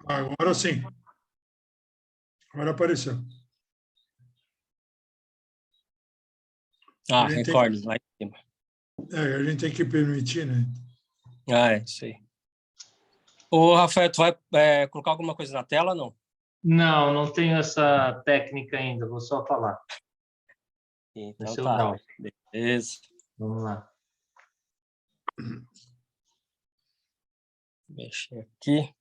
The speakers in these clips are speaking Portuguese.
Agora sim. Agora apareceu. Ah, recordes lá em cima. A gente tem que permitir, né? Ah, é isso aí. Ô, Rafael, tu vai colocar alguma coisa na tela, não? Não, não tenho essa técnica ainda, vou só falar. Então Esse é o tá. grau. Beleza. Vamos lá. Mexer aqui.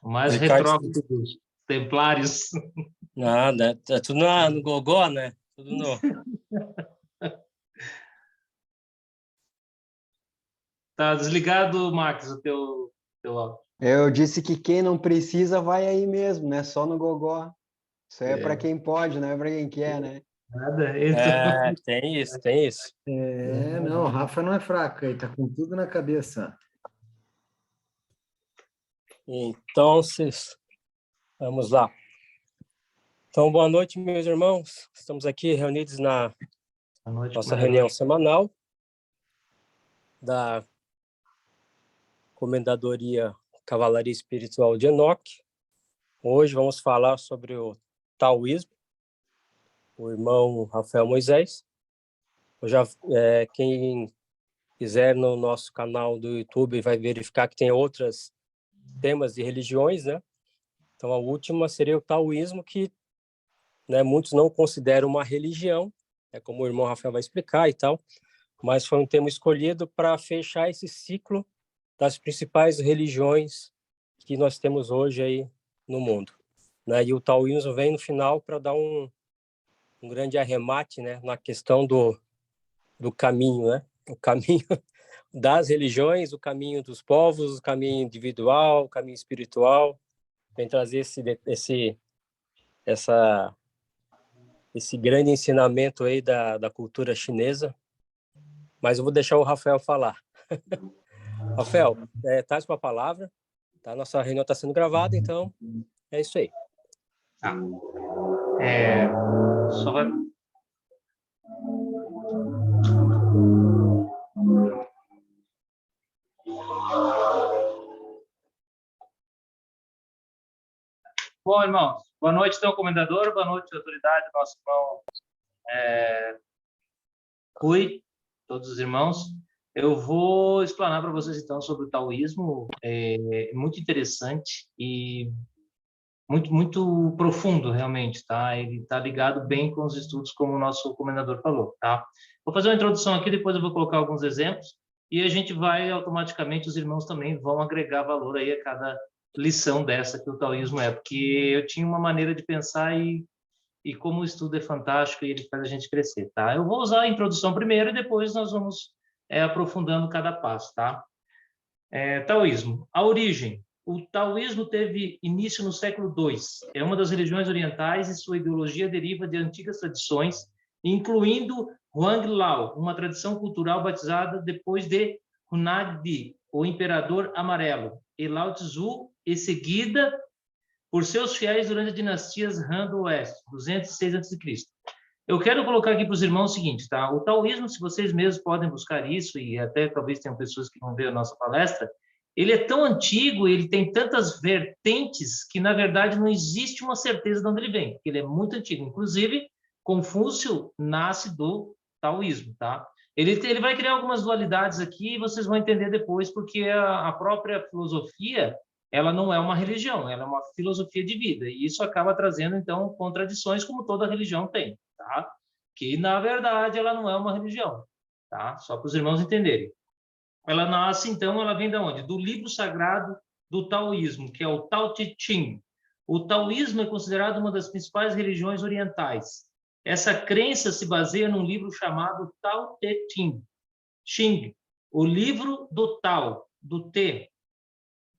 O mais Ricardo, retrógrado dos templários. nada, é tudo no gogó, né? Tudo no... Tá desligado, Max, o teu áudio. Eu disse que quem não precisa vai aí mesmo, né? Só no gogó. Isso aí é para quem pode, não é para quem quer, né? Nada, então... É, tem isso, tem isso. Não, o Rafa não é fraco, ele tá com tudo na cabeça. Então, vamos lá. Então, boa noite, meus irmãos. Estamos aqui reunidos na nossa reunião semanal da Comendadoria Cavalaria Espiritual de Enoque. Hoje vamos falar sobre o taoísmo, o irmão Rafael Moisés. Quem quiser no nosso canal do YouTube vai verificar que tem outros temas de religiões, né? Então, a última seria o taoísmo, que, né, muitos não consideram uma religião, como o irmão Rafael vai explicar e tal, mas foi um tema escolhido para fechar esse ciclo das principais religiões que nós temos hoje aí no mundo, né? E o taoísmo vem no final para dar um grande arremate, né, na questão do caminho, né? O caminho das religiões, o caminho dos povos, o caminho individual, o caminho espiritual. Vem trazer esse grande ensinamento aí da cultura chinesa. Mas eu vou deixar o Rafael falar. Rafael, traz com a palavra. Tá? Nossa reunião está sendo gravada, então é isso aí. Tá. Só vai... Bom, irmãos, boa noite, então, comendador, boa noite, autoridade, nosso irmão Rui, todos os irmãos. Eu vou explanar para vocês, então, sobre o taoísmo, muito interessante e muito, muito profundo, realmente, tá? Ele está ligado bem com os estudos, como o nosso comendador falou, tá? Vou fazer uma introdução aqui, depois eu vou colocar alguns exemplos, e a gente vai, automaticamente, os irmãos também vão agregar valor aí a cada lição dessa que o taoísmo é, porque eu tinha uma maneira de pensar e como o estudo é fantástico e ele faz a gente crescer, tá? Eu vou usar a introdução primeiro e depois nós vamos aprofundando cada passo, tá? Taoísmo. A origem. O taoísmo teve início no século II. É uma das religiões orientais e sua ideologia deriva de antigas tradições, incluindo Huang Lao, uma tradição cultural batizada depois de Hunnadi, o Imperador Amarelo, e Lao Tzu, e seguida por seus fiéis durante as dinastias Han do Oeste, 206 a.C. Eu quero colocar aqui para os irmãos o seguinte, tá? O taoísmo, se vocês mesmos podem buscar isso, e até talvez tenham pessoas que vão ver a nossa palestra, ele é tão antigo, ele tem tantas vertentes, que na verdade não existe uma certeza de onde ele vem, porque ele é muito antigo. Inclusive, Confúcio nasce do taoísmo, tá? Ele vai criar algumas dualidades aqui, e vocês vão entender depois, porque a própria filosofia, ela não é uma religião, ela é uma filosofia de vida, e isso acaba trazendo, então, contradições, como toda religião tem, tá? Que, na verdade, ela não é uma religião, tá? Só para os irmãos entenderem. Ela nasce, então, ela vem de onde? Do livro sagrado do taoísmo, que é o Tao Te Ching. O taoísmo é considerado uma das principais religiões orientais. Essa crença se baseia num livro chamado Tao Te Ching. Ching, o livro do Tao, do Te,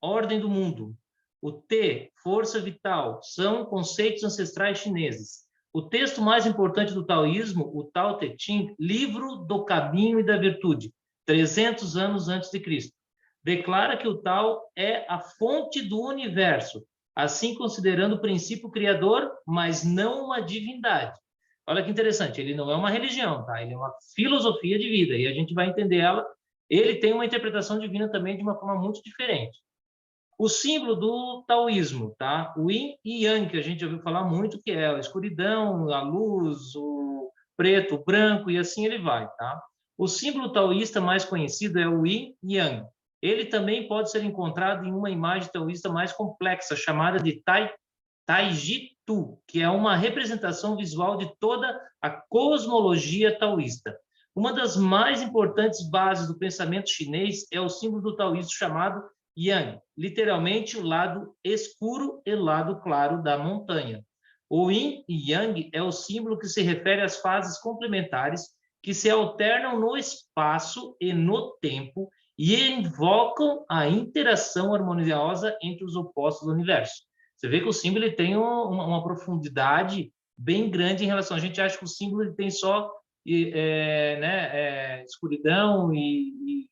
ordem do mundo. O Te, força vital, são conceitos ancestrais chineses. O texto mais importante do taoísmo, o Tao Te Ching, livro do caminho e da virtude, 300 anos antes de Cristo, declara que o Tao é a fonte do universo, assim considerando o princípio criador, mas não uma divindade. Olha que interessante, ele não é uma religião, tá? Ele é uma filosofia de vida, e a gente vai entender ela. Ele tem uma interpretação divina também de uma forma muito diferente. O símbolo do taoísmo, tá? O yin e yang, que a gente ouviu falar muito, que é a escuridão, a luz, o preto, o branco, e assim ele vai, tá? O símbolo taoísta mais conhecido é o yin e yang. Ele também pode ser encontrado em uma imagem taoísta mais complexa, chamada de Taijitu, que é uma representação visual de toda a cosmologia taoísta. Uma das mais importantes bases do pensamento chinês é o símbolo do taoísmo chamado Yang, literalmente o lado escuro e o lado claro da montanha. O Yin e Yang é o símbolo que se refere às fases complementares que se alternam no espaço e no tempo e invocam a interação harmoniosa entre os opostos do universo. Você vê que o símbolo ele tem uma profundidade bem grande em relação... A gente acha que o símbolo ele tem só escuridão e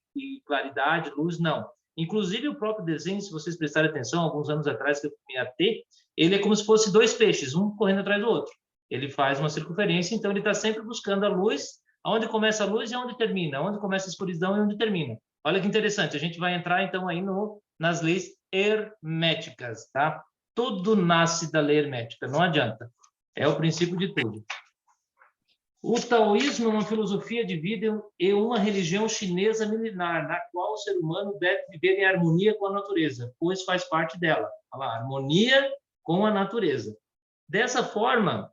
claridade, luz, não. Inclusive, o próprio desenho, se vocês prestarem atenção, alguns anos atrás que eu fui a ter, ele é como se fosse dois peixes, um correndo atrás do outro. Ele faz uma circunferência, então ele está sempre buscando a luz, onde começa a luz e onde termina, onde começa a escuridão e onde termina. Olha que interessante, a gente vai entrar, então, aí nas leis herméticas, tá? Tudo nasce da lei hermética, não adianta. É o princípio de tudo. O taoísmo é uma filosofia de vida e uma religião chinesa milenar, na qual o ser humano deve viver em harmonia com a natureza, pois faz parte dela. Olha lá, harmonia com a natureza. Dessa forma,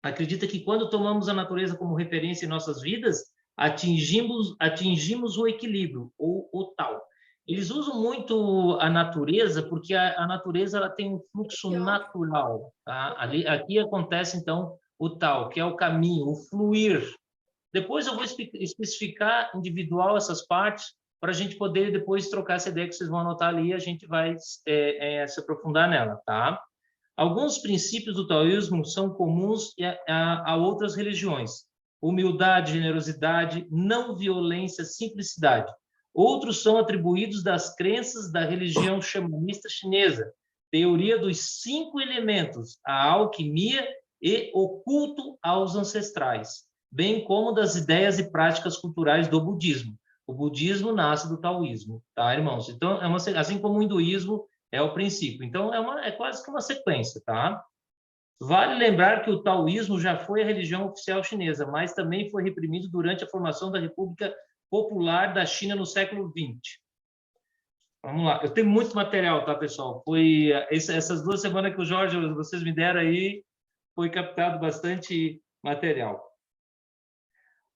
acredita que quando tomamos a natureza como referência em nossas vidas, atingimos o equilíbrio, ou o Tao. Eles usam muito a natureza, porque a natureza ela tem um fluxo natural. Tá? Aqui acontece, então, o Tao, que é o caminho, o fluir. Depois eu vou especificar individual essas partes, para a gente poder depois trocar essa ideia que vocês vão anotar ali e a gente vai se aprofundar nela, tá? Alguns princípios do taoísmo são comuns a outras religiões. Humildade, generosidade, não violência, simplicidade. Outros são atribuídos das crenças da religião xamanista chinesa, teoria dos 5 elementos, a alquimia e o culto aos ancestrais, bem como das ideias e práticas culturais do budismo. O budismo nasce do taoísmo, tá, irmãos? Então, assim como o hinduísmo é o princípio. Então, é quase que uma sequência, tá? Vale lembrar que o taoísmo já foi a religião oficial chinesa, mas também foi reprimido durante a formação da República Popular da China no século XX. Vamos lá. Eu tenho muito material, tá, pessoal? Foi essas 2 semanas que o Jorge, vocês me deram aí, foi captado bastante material.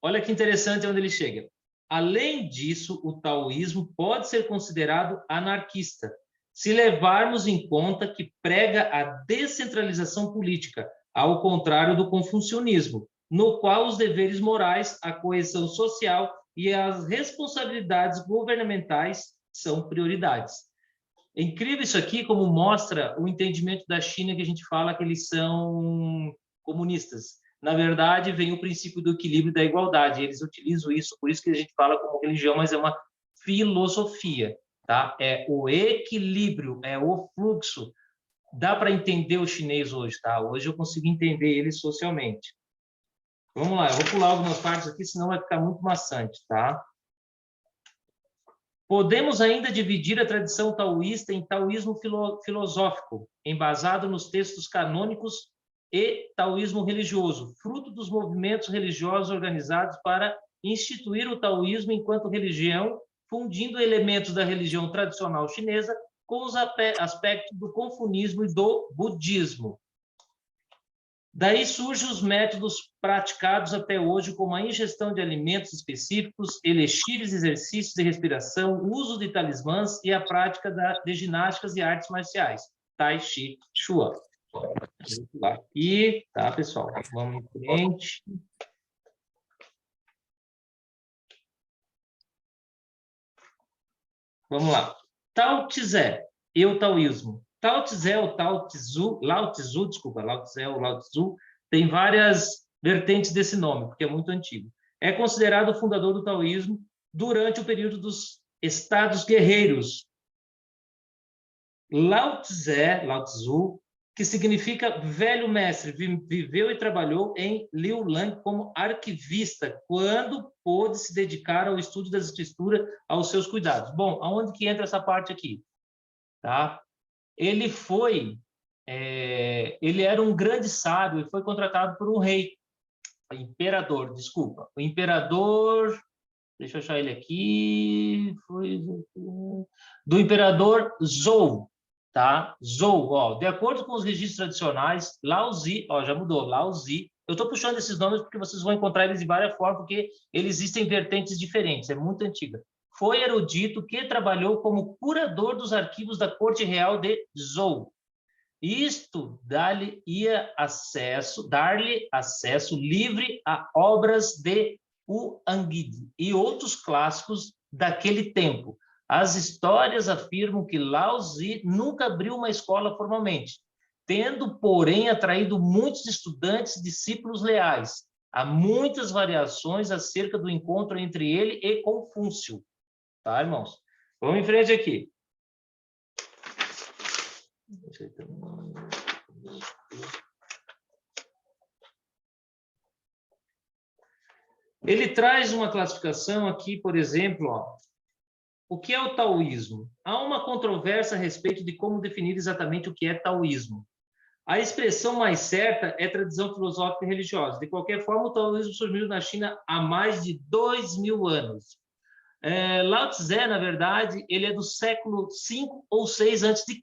Olha que interessante onde ele chega. Além disso, o taoísmo pode ser considerado anarquista, se levarmos em conta que prega a descentralização política, ao contrário do confucionismo, no qual os deveres morais, a coesão social e as responsabilidades governamentais são prioridades. É incrível isso aqui, como mostra o entendimento da China, que a gente fala que eles são comunistas. Na verdade, vem o princípio do equilíbrio e da igualdade. Eles utilizam isso, por isso que a gente fala como religião, mas é uma filosofia, tá? É o equilíbrio, é o fluxo. Dá para entender o chinês hoje, tá? Hoje eu consigo entender ele socialmente. Vamos lá, eu vou pular algumas partes aqui, senão vai ficar muito maçante, tá? Podemos ainda dividir a tradição taoísta em taoísmo filosófico, embasado nos textos canônicos, e taoísmo religioso, fruto dos movimentos religiosos organizados para instituir o taoísmo enquanto religião, fundindo elementos da religião tradicional chinesa com os aspectos do confucionismo e do budismo. Daí surgem os métodos praticados até hoje, como a ingestão de alimentos específicos, elixires, exercícios de respiração, uso de talismãs e a prática de ginásticas e artes marciais, Tai Chi Chuan. Aqui, tá, pessoal? Vamos em frente. Vamos lá. Tao Tse e o taoísmo. Tao Tse, o Lao Tse, o Lao Tzu, tem várias vertentes desse nome, porque é muito antigo. É considerado o fundador do taoísmo durante o período dos estados guerreiros. Lao Tzu, que significa velho mestre, viveu e trabalhou em Liulang como arquivista, quando pôde se dedicar ao estudo das escrituras, aos seus cuidados. Bom, aonde que entra essa parte aqui? tá? Ele era um grande sábio e foi contratado por um rei, imperador, desculpa, o imperador, deixa eu achar ele aqui, do imperador Zhou, tá? Zhou, ó, de acordo com os registros tradicionais, Laozi, ó, já mudou, Laozi. Eu estou puxando esses nomes porque vocês vão encontrar eles de várias formas, porque eles existem vertentes diferentes, é muito antiga. Foi erudito que trabalhou como curador dos arquivos da corte real de Zhou. Isto dar-lhe acesso livre a obras de Huangdi e outros clássicos daquele tempo. As histórias afirmam que Laozi nunca abriu uma escola formalmente, tendo, porém, atraído muitos estudantes e discípulos leais. Há muitas variações acerca do encontro entre ele e Confúcio. Tá, irmãos? Vamos em frente aqui. Ele traz uma classificação aqui, por exemplo, ó, o que é o taoísmo? Há uma controvérsia a respeito de como definir exatamente o que é taoísmo. A expressão mais certa é tradição filosófica e religiosa. De qualquer forma, o taoísmo surgiu na China há mais de 2000 anos. Lao Tse, na verdade, ele é do século V ou VI a.C.,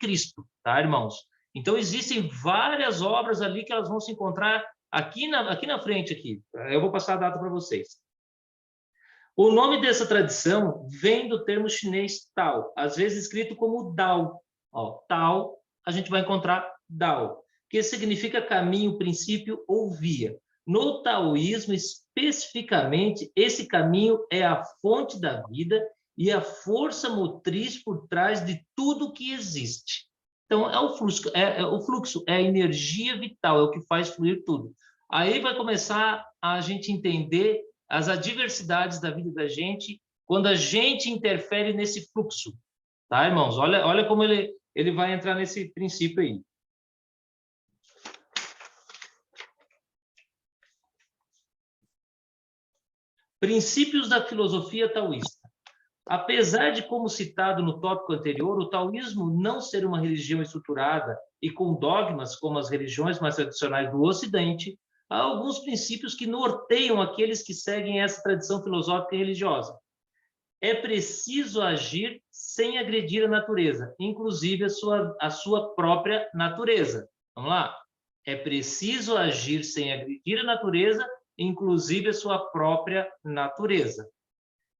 tá, irmãos? Então, existem várias obras ali que elas vão se encontrar aqui na frente. Aqui. Eu vou passar a data para vocês. O nome dessa tradição vem do termo chinês Tao, às vezes escrito como Dao. Ó, Tao, a gente vai encontrar Dao, que significa caminho, princípio ou via. No taoísmo, especificamente, esse caminho é a fonte da vida e a força motriz por trás de tudo que existe. Então, é o fluxo, é a energia vital, é o que faz fluir tudo. Aí vai começar a gente entender as adversidades da vida da gente quando a gente interfere nesse fluxo. Tá, irmãos? Olha como ele vai entrar nesse princípio aí. Princípios da filosofia taoísta. Apesar de, como citado no tópico anterior, o taoísmo não ser uma religião estruturada e com dogmas como as religiões mais tradicionais do Ocidente, há alguns princípios que norteiam aqueles que seguem essa tradição filosófica e religiosa. É preciso agir sem agredir a natureza, inclusive a sua própria natureza. Vamos lá? É preciso agir sem agredir a natureza, inclusive a sua própria natureza.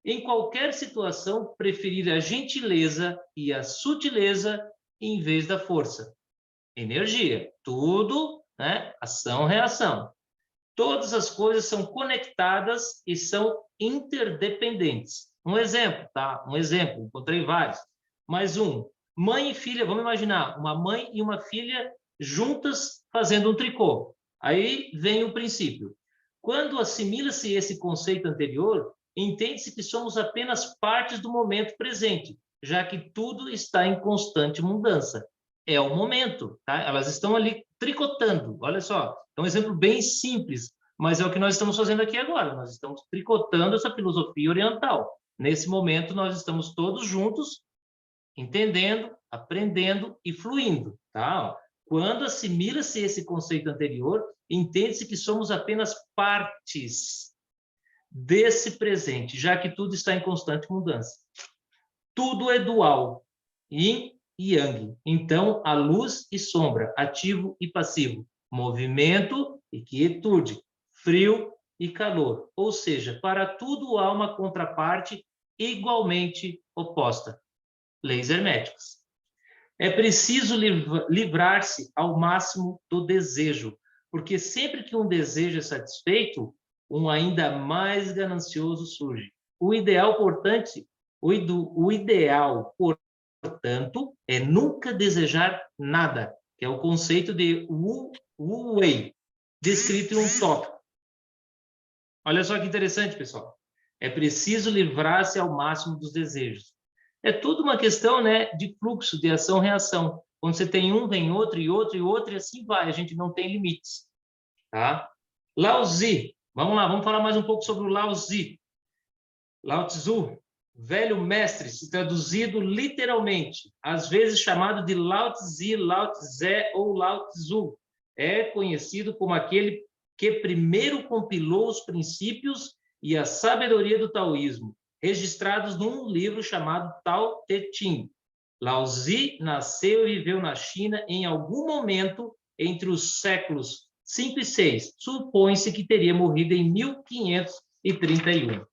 Em qualquer situação, preferir a gentileza e a sutileza em vez da força. Energia, tudo, né? Ação, reação. Todas as coisas são conectadas e são interdependentes. Um exemplo, tá? Um exemplo, encontrei vários. Mais um. Mãe e filha, vamos imaginar, uma mãe e uma filha juntas fazendo um tricô. Aí vem o princípio. Quando assimila-se esse conceito anterior, entende-se que somos apenas partes do momento presente, já que tudo está em constante mudança. É o momento, tá? Elas estão ali tricotando, olha só. É um exemplo bem simples, mas é o que nós estamos fazendo aqui agora. Nós estamos tricotando essa filosofia oriental. Nesse momento, nós estamos todos juntos, entendendo, aprendendo e fluindo, tá? Quando assimila-se esse conceito anterior, entende-se que somos apenas partes desse presente, já que tudo está em constante mudança. Tudo é dual, yin e yang. Então, há luz e sombra, ativo e passivo, movimento e quietude, frio e calor. Ou seja, para tudo há uma contraparte igualmente oposta. Leis herméticas. É preciso livrar-se ao máximo do desejo, porque sempre que um desejo é satisfeito, um ainda mais ganancioso surge. O ideal, portanto, é nunca desejar nada, que é o conceito de Wu Wei, descrito em um tópico. Olha só que interessante, pessoal. É preciso livrar-se ao máximo dos desejos. É tudo uma questão, né, de fluxo, de ação-reação. Quando você tem um, vem outro, e outro, e outro, e assim vai. A gente não tem limites. Tá? Lao Tzu. Vamos lá, vamos falar mais um pouco sobre o Lao Tzu. Lao Tzu, velho mestre, se traduzido literalmente, às vezes chamado de Lao Tzu, Lao Tse ou Lao Tzu, é conhecido como aquele que primeiro compilou os princípios e a sabedoria do taoísmo, registrados num livro chamado Tao Te Ching. Lao Tzu nasceu e viveu na China em algum momento entre os séculos 5 e 6. Supõe-se que teria morrido em 1531.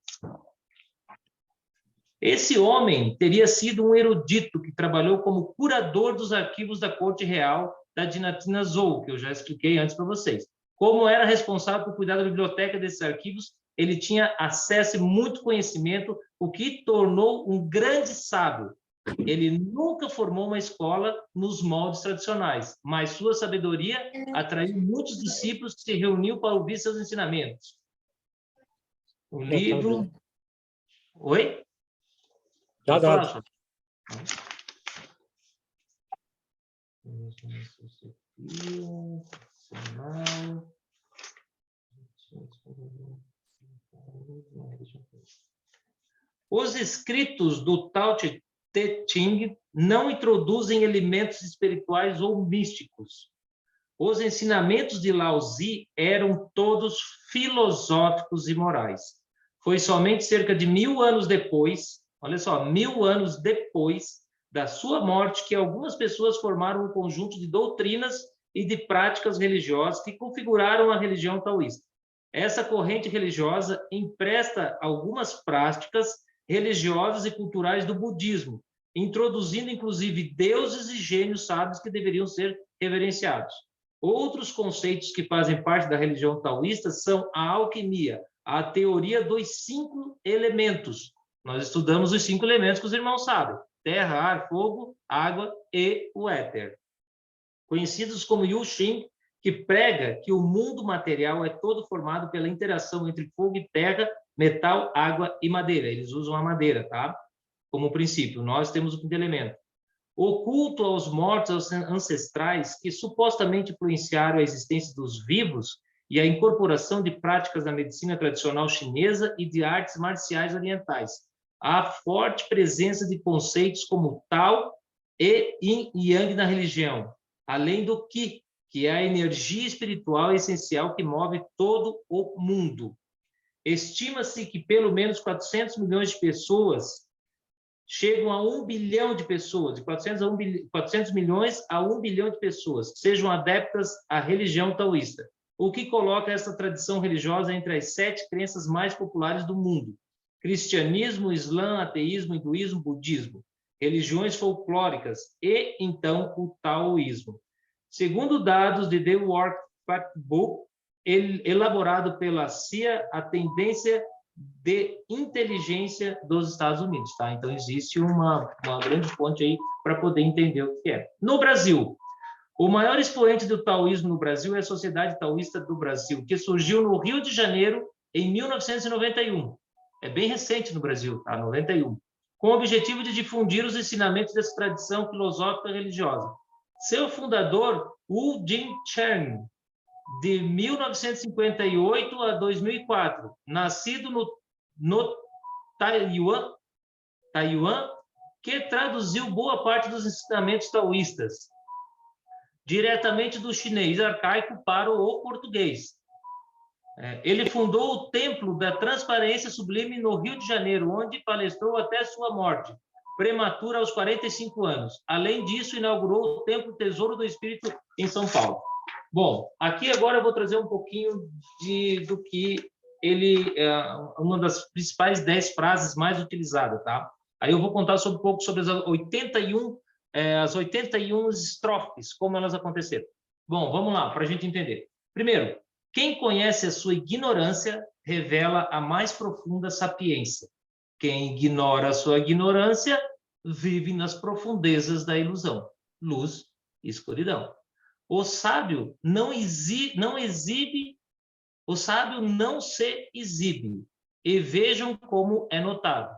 Esse homem teria sido um erudito que trabalhou como curador dos arquivos da corte real da dinastia Zhou, que eu já expliquei antes para vocês. Como era responsável por cuidar da biblioteca desses arquivos, ele tinha acesso e muito conhecimento, o que tornou um grande sábio. Ele nunca formou uma escola nos moldes tradicionais, mas sua sabedoria atraiu muitos discípulos que se reuniam para ouvir seus ensinamentos. O livro... Oi? Nada. Os escritos do Tao Te Ching não introduzem elementos espirituais ou místicos. Os ensinamentos de Lao Tzu eram todos filosóficos e morais. Foi somente cerca de 1000 anos depois, olha só, 1000 anos depois da sua morte, que algumas pessoas formaram um conjunto de doutrinas e de práticas religiosas que configuraram a religião taoísta. Essa corrente religiosa empresta algumas práticas religiosas e culturais do budismo, introduzindo inclusive deuses e gênios sábios que deveriam ser reverenciados. Outros conceitos que fazem parte da religião taoísta são a alquimia, a teoria dos 5 elementos. Nós estudamos os 5 elementos que os irmãos sabem: terra, ar, fogo, água e o éter. Conhecidos como Yu Xin, que prega que o mundo material é todo formado pela interação entre fogo e terra, metal, água e madeira. Eles usam a madeira, tá? Como princípio. Nós temos o 5º elemento. O culto aos mortos ancestrais, que supostamente influenciaram a existência dos vivos, e a incorporação de práticas da medicina tradicional chinesa e de artes marciais orientais. Há forte presença de conceitos como Tao e Yin e Yang na religião, além do Qi, que é a energia espiritual essencial que move todo o mundo. Estima-se que pelo menos 400 milhões de pessoas chegam a 1 bilhão de pessoas, de 400 milhões a 1 bilhão de pessoas, que sejam adeptas à religião taoísta, o que coloca essa tradição religiosa entre as 7 crenças mais populares do mundo: cristianismo, islã, ateísmo, hinduísmo, budismo, religiões folclóricas e, então, o taoísmo. Segundo dados de The World Factbook, elaborado pela CIA, a tendência de inteligência dos Estados Unidos, tá? Então, existe uma grande fonte aí para poder entender o que é. No Brasil, o maior expoente do taoísmo no Brasil é a Sociedade Taoísta do Brasil, que surgiu no Rio de Janeiro em 1991. É bem recente no Brasil, tá? 91. Com o objetivo de difundir os ensinamentos dessa tradição filosófica e religiosa. Seu fundador, Wu Jin-Cheng, de 1958 a 2004, nascido no Taiwan, que traduziu boa parte dos ensinamentos taoístas diretamente do chinês arcaico para o português. Ele fundou o Templo da Transparência Sublime no Rio de Janeiro, onde palestrou até sua morte, prematura aos 45 anos. Além disso, inaugurou o Templo Tesouro do Espírito em São Paulo. Bom, aqui agora eu vou trazer um pouquinho do que ele uma das principais 10 frases mais utilizadas, tá? Aí eu vou contar um pouco sobre as 81 estrofes, como elas aconteceram. Bom, vamos lá, para a gente entender. Primeiro, quem conhece a sua ignorância revela a mais profunda sapiência. Quem ignora a sua ignorância vive nas profundezas da ilusão, luz e escuridão. O sábio não se exibe, e vejam como é notado.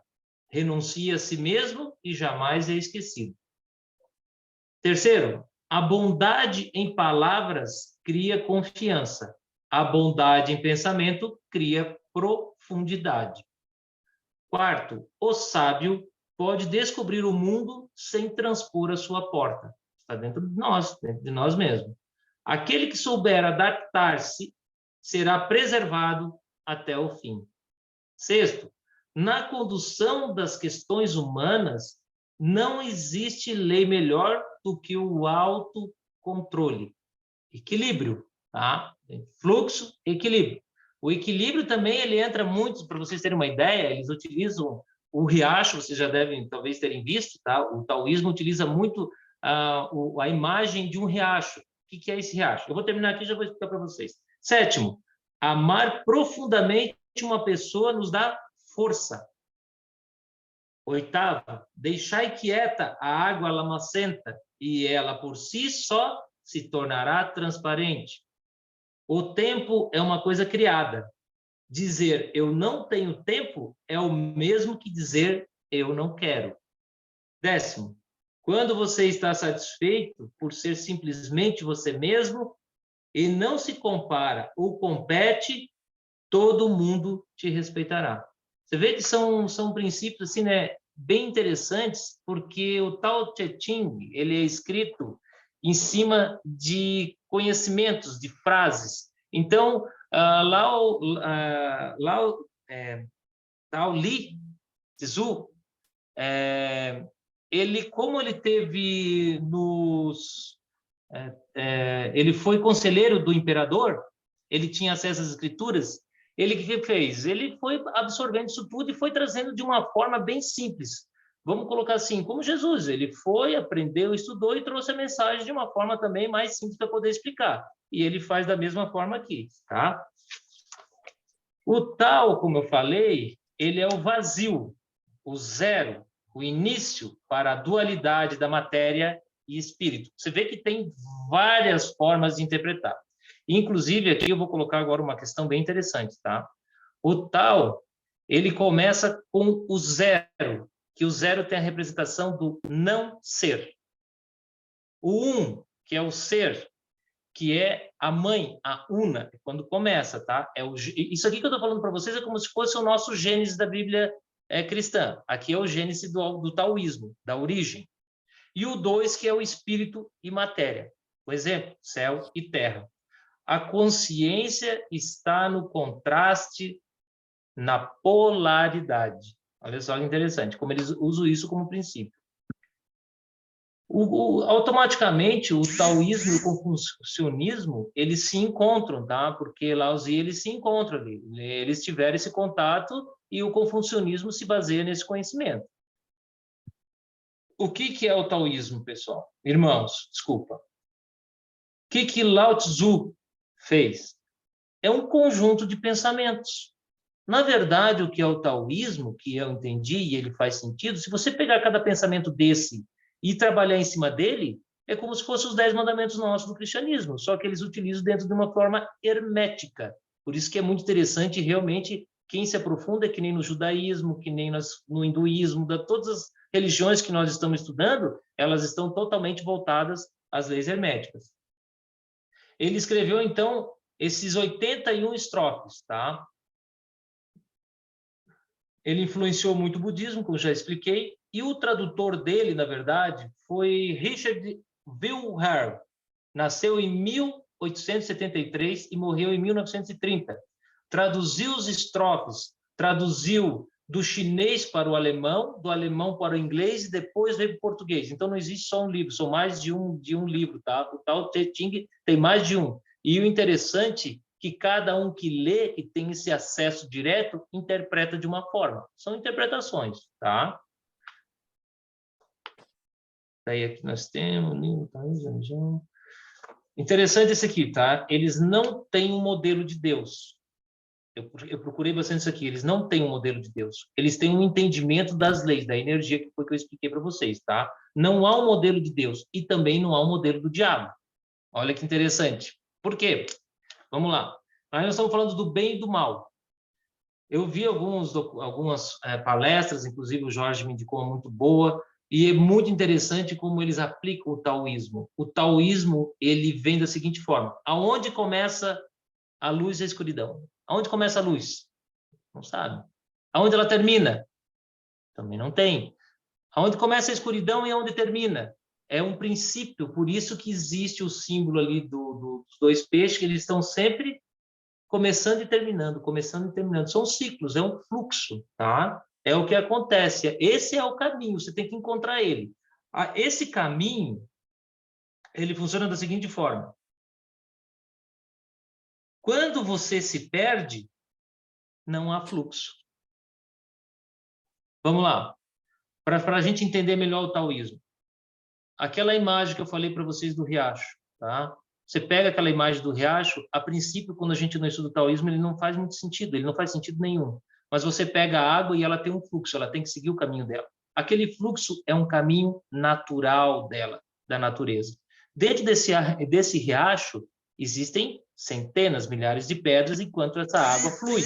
Renuncia a si mesmo e jamais é esquecido. Terceiro, a bondade em palavras cria confiança. A bondade em pensamento cria profundidade. Quarto, o sábio pode descobrir o mundo sem transpor a sua porta. Está dentro de nós mesmos. Aquele que souber adaptar-se será preservado até o fim. Sexto, na condução das questões humanas, não existe lei melhor do que o autocontrole. Equilíbrio, tá? Fluxo, equilíbrio. O equilíbrio também, ele entra muito, para vocês terem uma ideia, eles utilizam o riacho, vocês já devem talvez terem visto, tá? O taoísmo utiliza muito a imagem de um riacho. O que é esse riacho? Eu vou terminar aqui e já vou explicar para vocês. Sétimo, amar profundamente uma pessoa nos dá força. Oitavo, deixai quieta a água lamacenta e ela por si só se tornará transparente. O tempo é uma coisa criada. Dizer eu não tenho tempo é o mesmo que dizer eu não quero. Décimo, quando você está satisfeito por ser simplesmente você mesmo e não se compara ou compete, todo mundo te respeitará. Você vê que são princípios assim, né, bem interessantes, porque o Tao Te Ching, ele é escrito em cima de conhecimentos, de frases. Então, Tao Li Tzu, como ele teve ele foi conselheiro do imperador, ele tinha acesso às escrituras, ele que fez? Ele foi absorvendo isso tudo e foi trazendo de uma forma bem simples. Vamos colocar assim, como Jesus, ele foi, aprendeu, estudou e trouxe a mensagem de uma forma também mais simples para poder explicar. E ele faz da mesma forma aqui, tá? O Tao, como eu falei, ele é o vazio, o zero, o início para a dualidade da matéria e espírito. Você vê que tem várias formas de interpretar. Inclusive, aqui eu vou colocar agora uma questão bem interessante, tá? O Tao, ele começa com o zero, que o zero tem a representação do não ser. O um, que é o ser, que é a mãe, a una, quando começa, tá? Isso aqui que eu estou falando para vocês é como se fosse o nosso Gênesis da Bíblia cristã. Aqui é o Gênesis do taoísmo, da origem. E o 2, que é o espírito e matéria. Por exemplo, céu e terra. A consciência está no contraste, na polaridade. Olha só que interessante, como eles usam isso como princípio. Automaticamente, o taoísmo e o confucionismo, eles se encontram, tá? Porque Lao Tzu, eles se encontram ali. Eles tiveram esse contato e o confucionismo se baseia nesse conhecimento. O que é o taoísmo, pessoal? Irmãos, desculpa. O que Lao Tzu fez? É um conjunto de pensamentos. Na verdade, o que é o taoísmo, que eu entendi e ele faz sentido, se você pegar cada pensamento desse e trabalhar em cima dele, é como se fossem os 10 mandamentos nossos do cristianismo, só que eles utilizam dentro de uma forma hermética. Por isso que é muito interessante, realmente, quem se aprofunda, que nem no judaísmo, que nem no hinduísmo, todas as religiões que nós estamos estudando, elas estão totalmente voltadas às leis herméticas. Ele escreveu, então, esses 81 estrofes, tá? Ele influenciou muito o budismo, como já expliquei, e o tradutor dele, na verdade, foi Richard Wilhelm. Nasceu em 1873 e morreu em 1930. Traduziu os estrofes, traduziu do chinês para o alemão, do alemão para o inglês e depois veio para o português. Então não existe só um livro, são mais de um livro, tá? O Tao Te Ching tem mais de um. E o interessante que cada um que lê e tem esse acesso direto interpreta de uma forma. São interpretações, tá? Daí aqui nós temos... Interessante esse aqui, tá? Eles não têm um modelo de Deus. Eu procurei bastante isso aqui. Eles não têm um modelo de Deus. Eles têm um entendimento das leis, da energia, que foi que eu expliquei para vocês, tá? Não há um modelo de Deus e também não há um modelo do diabo. Olha que interessante. Por quê? Vamos lá. Aí nós estamos falando do bem e do mal. Eu vi algumas palestras, inclusive o Jorge me indicou uma muito boa, e é muito interessante como eles aplicam o taoísmo. O taoísmo, ele vem da seguinte forma: aonde começa a luz e a escuridão? Aonde começa a luz? Não sabe. Aonde ela termina? Também não tem. Aonde começa a escuridão e aonde termina? É um princípio, por isso que existe o símbolo ali dos dois peixes, que eles estão sempre começando e terminando, começando e terminando. São ciclos, é um fluxo, tá? É o que acontece. Esse é o caminho, você tem que encontrar ele. Esse caminho, ele funciona da seguinte forma. Quando você se perde, não há fluxo. Vamos lá. Para a gente entender melhor o taoísmo. Aquela imagem que eu falei para vocês do riacho, tá? Você pega aquela imagem do riacho, a princípio, quando a gente não estuda o taoísmo, ele não faz muito sentido, ele não faz sentido nenhum. Mas você pega a água e ela tem um fluxo, ela tem que seguir o caminho dela. Aquele fluxo é um caminho natural dela, da natureza. Dentro desse riacho, existem centenas, milhares de pedras, enquanto essa água flui.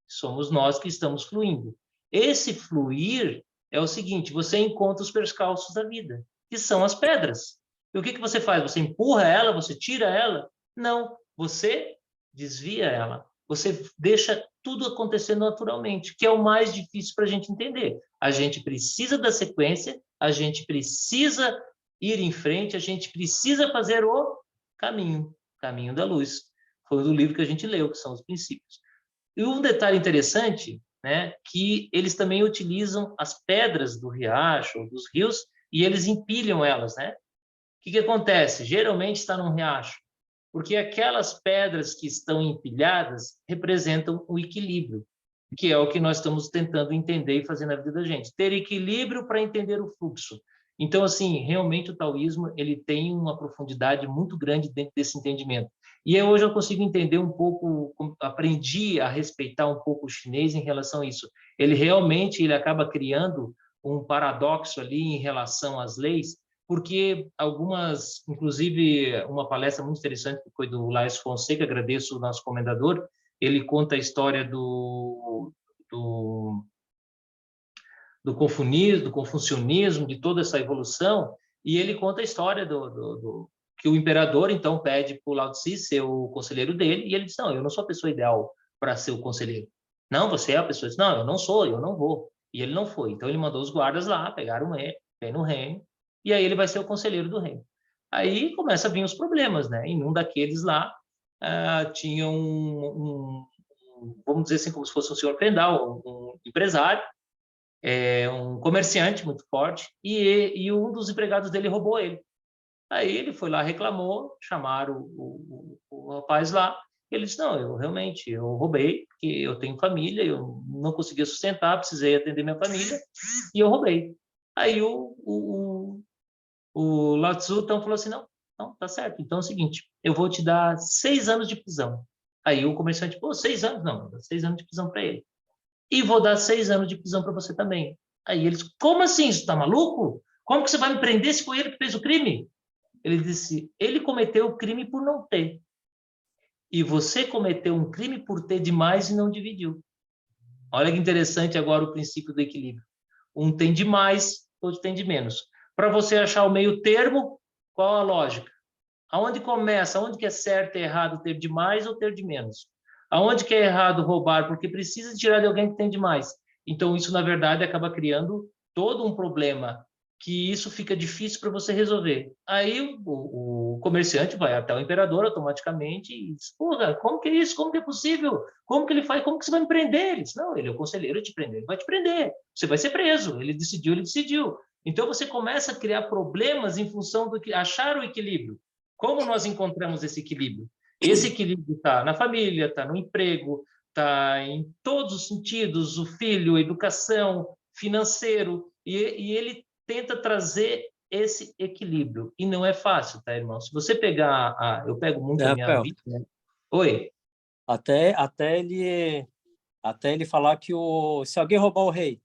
Somos nós que estamos fluindo. Esse fluir é o seguinte, você encontra os percalços da vida, que são as pedras. E o que você faz? Você empurra ela? Você tira ela? Não, você desvia ela. Você deixa tudo acontecer naturalmente, que é o mais difícil para a gente entender. A gente precisa da sequência, a gente precisa ir em frente, a gente precisa fazer o caminho da luz. Foi do livro que a gente leu, que são os princípios. E um detalhe interessante, né, que eles também utilizam as pedras do riacho, dos rios, e eles empilham elas, né? O que acontece? Geralmente está num riacho, porque aquelas pedras que estão empilhadas representam o equilíbrio, que é o que nós estamos tentando entender e fazer na vida da gente. Ter equilíbrio para entender o fluxo. Então, assim, realmente o taoísmo ele tem uma profundidade muito grande dentro desse entendimento. E hoje eu consigo entender um pouco, aprendi a respeitar um pouco o chinês em relação a isso. Ele acaba criando um paradoxo ali em relação às leis, porque algumas, inclusive uma palestra muito interessante que foi do Laes Fonseca, agradeço o nosso comendador, ele conta a história do confucionismo, de toda essa evolução, e ele conta a história que o imperador, então, pede para o Lao Tse ser o conselheiro dele, e ele diz, não, eu não sou a pessoa ideal para ser o conselheiro. Não, você é a pessoa. Diz, não, eu não sou, eu não vou. E ele não foi. Então, ele mandou os guardas lá, pegaram ele, vem no reino, e aí ele vai ser o conselheiro do reino. Aí começa a vir os problemas, né? Em um daqueles lá, tinha vamos dizer assim, como se fosse um senhor feudal, um empresário, um comerciante muito forte, e um dos empregados dele roubou ele. Aí ele foi lá, reclamou, chamaram o rapaz lá, ele disse, não, eu roubei, porque eu tenho família, eu não conseguia sustentar, precisei atender minha família, e eu roubei. Aí o Lao Tzu, então, falou assim, não, tá certo, então é o seguinte, eu vou te dar 6 anos de prisão. Aí o comerciante, 6 anos? Não, vou dar 6 anos de prisão para ele. E vou dar 6 anos de prisão para você também. Aí eles, como assim? Você está maluco? Como que você vai me prender se foi ele que fez o crime? Ele disse, ele cometeu o crime por não ter. E você cometeu um crime por ter demais e não dividiu. Olha que interessante agora o princípio do equilíbrio. Um tem de mais, outro tem de menos. Para você achar o meio termo, qual a lógica? Aonde começa? Aonde que é certo e errado ter de mais ou ter de menos? Aonde que é errado roubar? Porque precisa tirar de alguém que tem de mais. Então, isso, na verdade, acaba criando todo um problema que isso fica difícil para você resolver. Aí o comerciante vai até o imperador automaticamente e diz, porra, como que é isso? Como que é possível? Como que ele faz? Como que você vai me prender? Ele diz, não, ele é o conselheiro te prender, ele vai te prender. Você vai ser preso. Ele decidiu. Então, você começa a criar problemas em função do que achar o equilíbrio. Como nós encontramos esse equilíbrio? Esse equilíbrio está na família, está no emprego, está em todos os sentidos, o filho, a educação, financeiro, e ele tenta trazer esse equilíbrio. E não é fácil, tá, irmão? Se você pegar... eu pego muito a minha Rafael, vida... Né? Oi? Até ele falar que se alguém roubar o rei.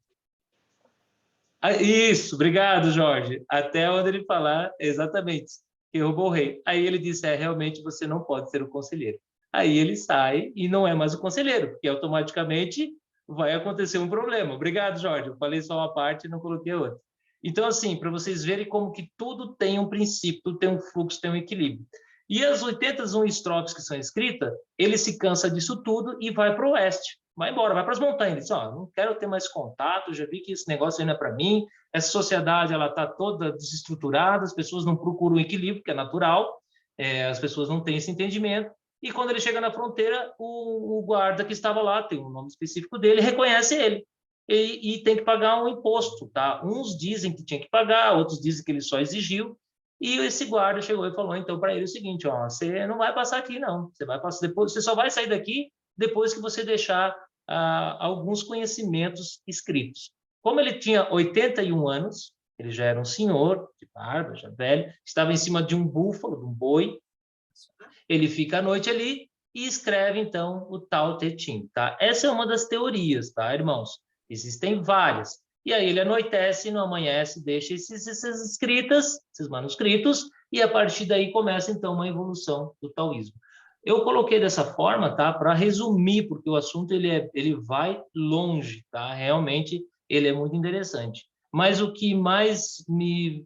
Isso, obrigado, Jorge. Até onde ele falar, exatamente, que roubou o rei. Aí ele disse, realmente você não pode ser o conselheiro. Aí ele sai e não é mais o conselheiro, porque automaticamente vai acontecer um problema. Obrigado, Jorge. Eu falei só uma parte e não coloquei a outra. Então, assim, para vocês verem como que tudo tem um princípio, tudo tem um fluxo, tem um equilíbrio. E as 81 estrofes que são escritas, ele se cansa disso tudo e vai para o oeste. vai embora, vai para as montanhas. Ele disse, ó, não quero ter mais contato, já vi que esse negócio aí não é para mim, essa sociedade ela está toda desestruturada, as pessoas não procuram equilíbrio, que é natural, as pessoas não têm esse entendimento. E quando ele chega na fronteira, o guarda que estava lá, tem um nome específico dele, reconhece ele. E tem que pagar um imposto, tá? Uns dizem que tinha que pagar, outros dizem que ele só exigiu. E esse guarda chegou e falou, então, para ele o seguinte, ó, você não vai passar aqui, não. Você vai passar depois, você só vai sair daqui depois que você deixar alguns conhecimentos escritos. Como ele tinha 81 anos, ele já era um senhor, de barba, já velho, estava em cima de um búfalo, de um boi, ele fica à noite ali e escreve, então, o Tao Te Ching, tá? Essa é uma das teorias, tá, irmãos? Existem várias. E aí ele anoitece, não amanhece, deixa essas escritas, esses manuscritos, e a partir daí começa, então, uma evolução do taoísmo. Eu coloquei dessa forma, tá, para resumir, porque o assunto ele vai longe, tá? Realmente ele é muito interessante. Mas o que mais me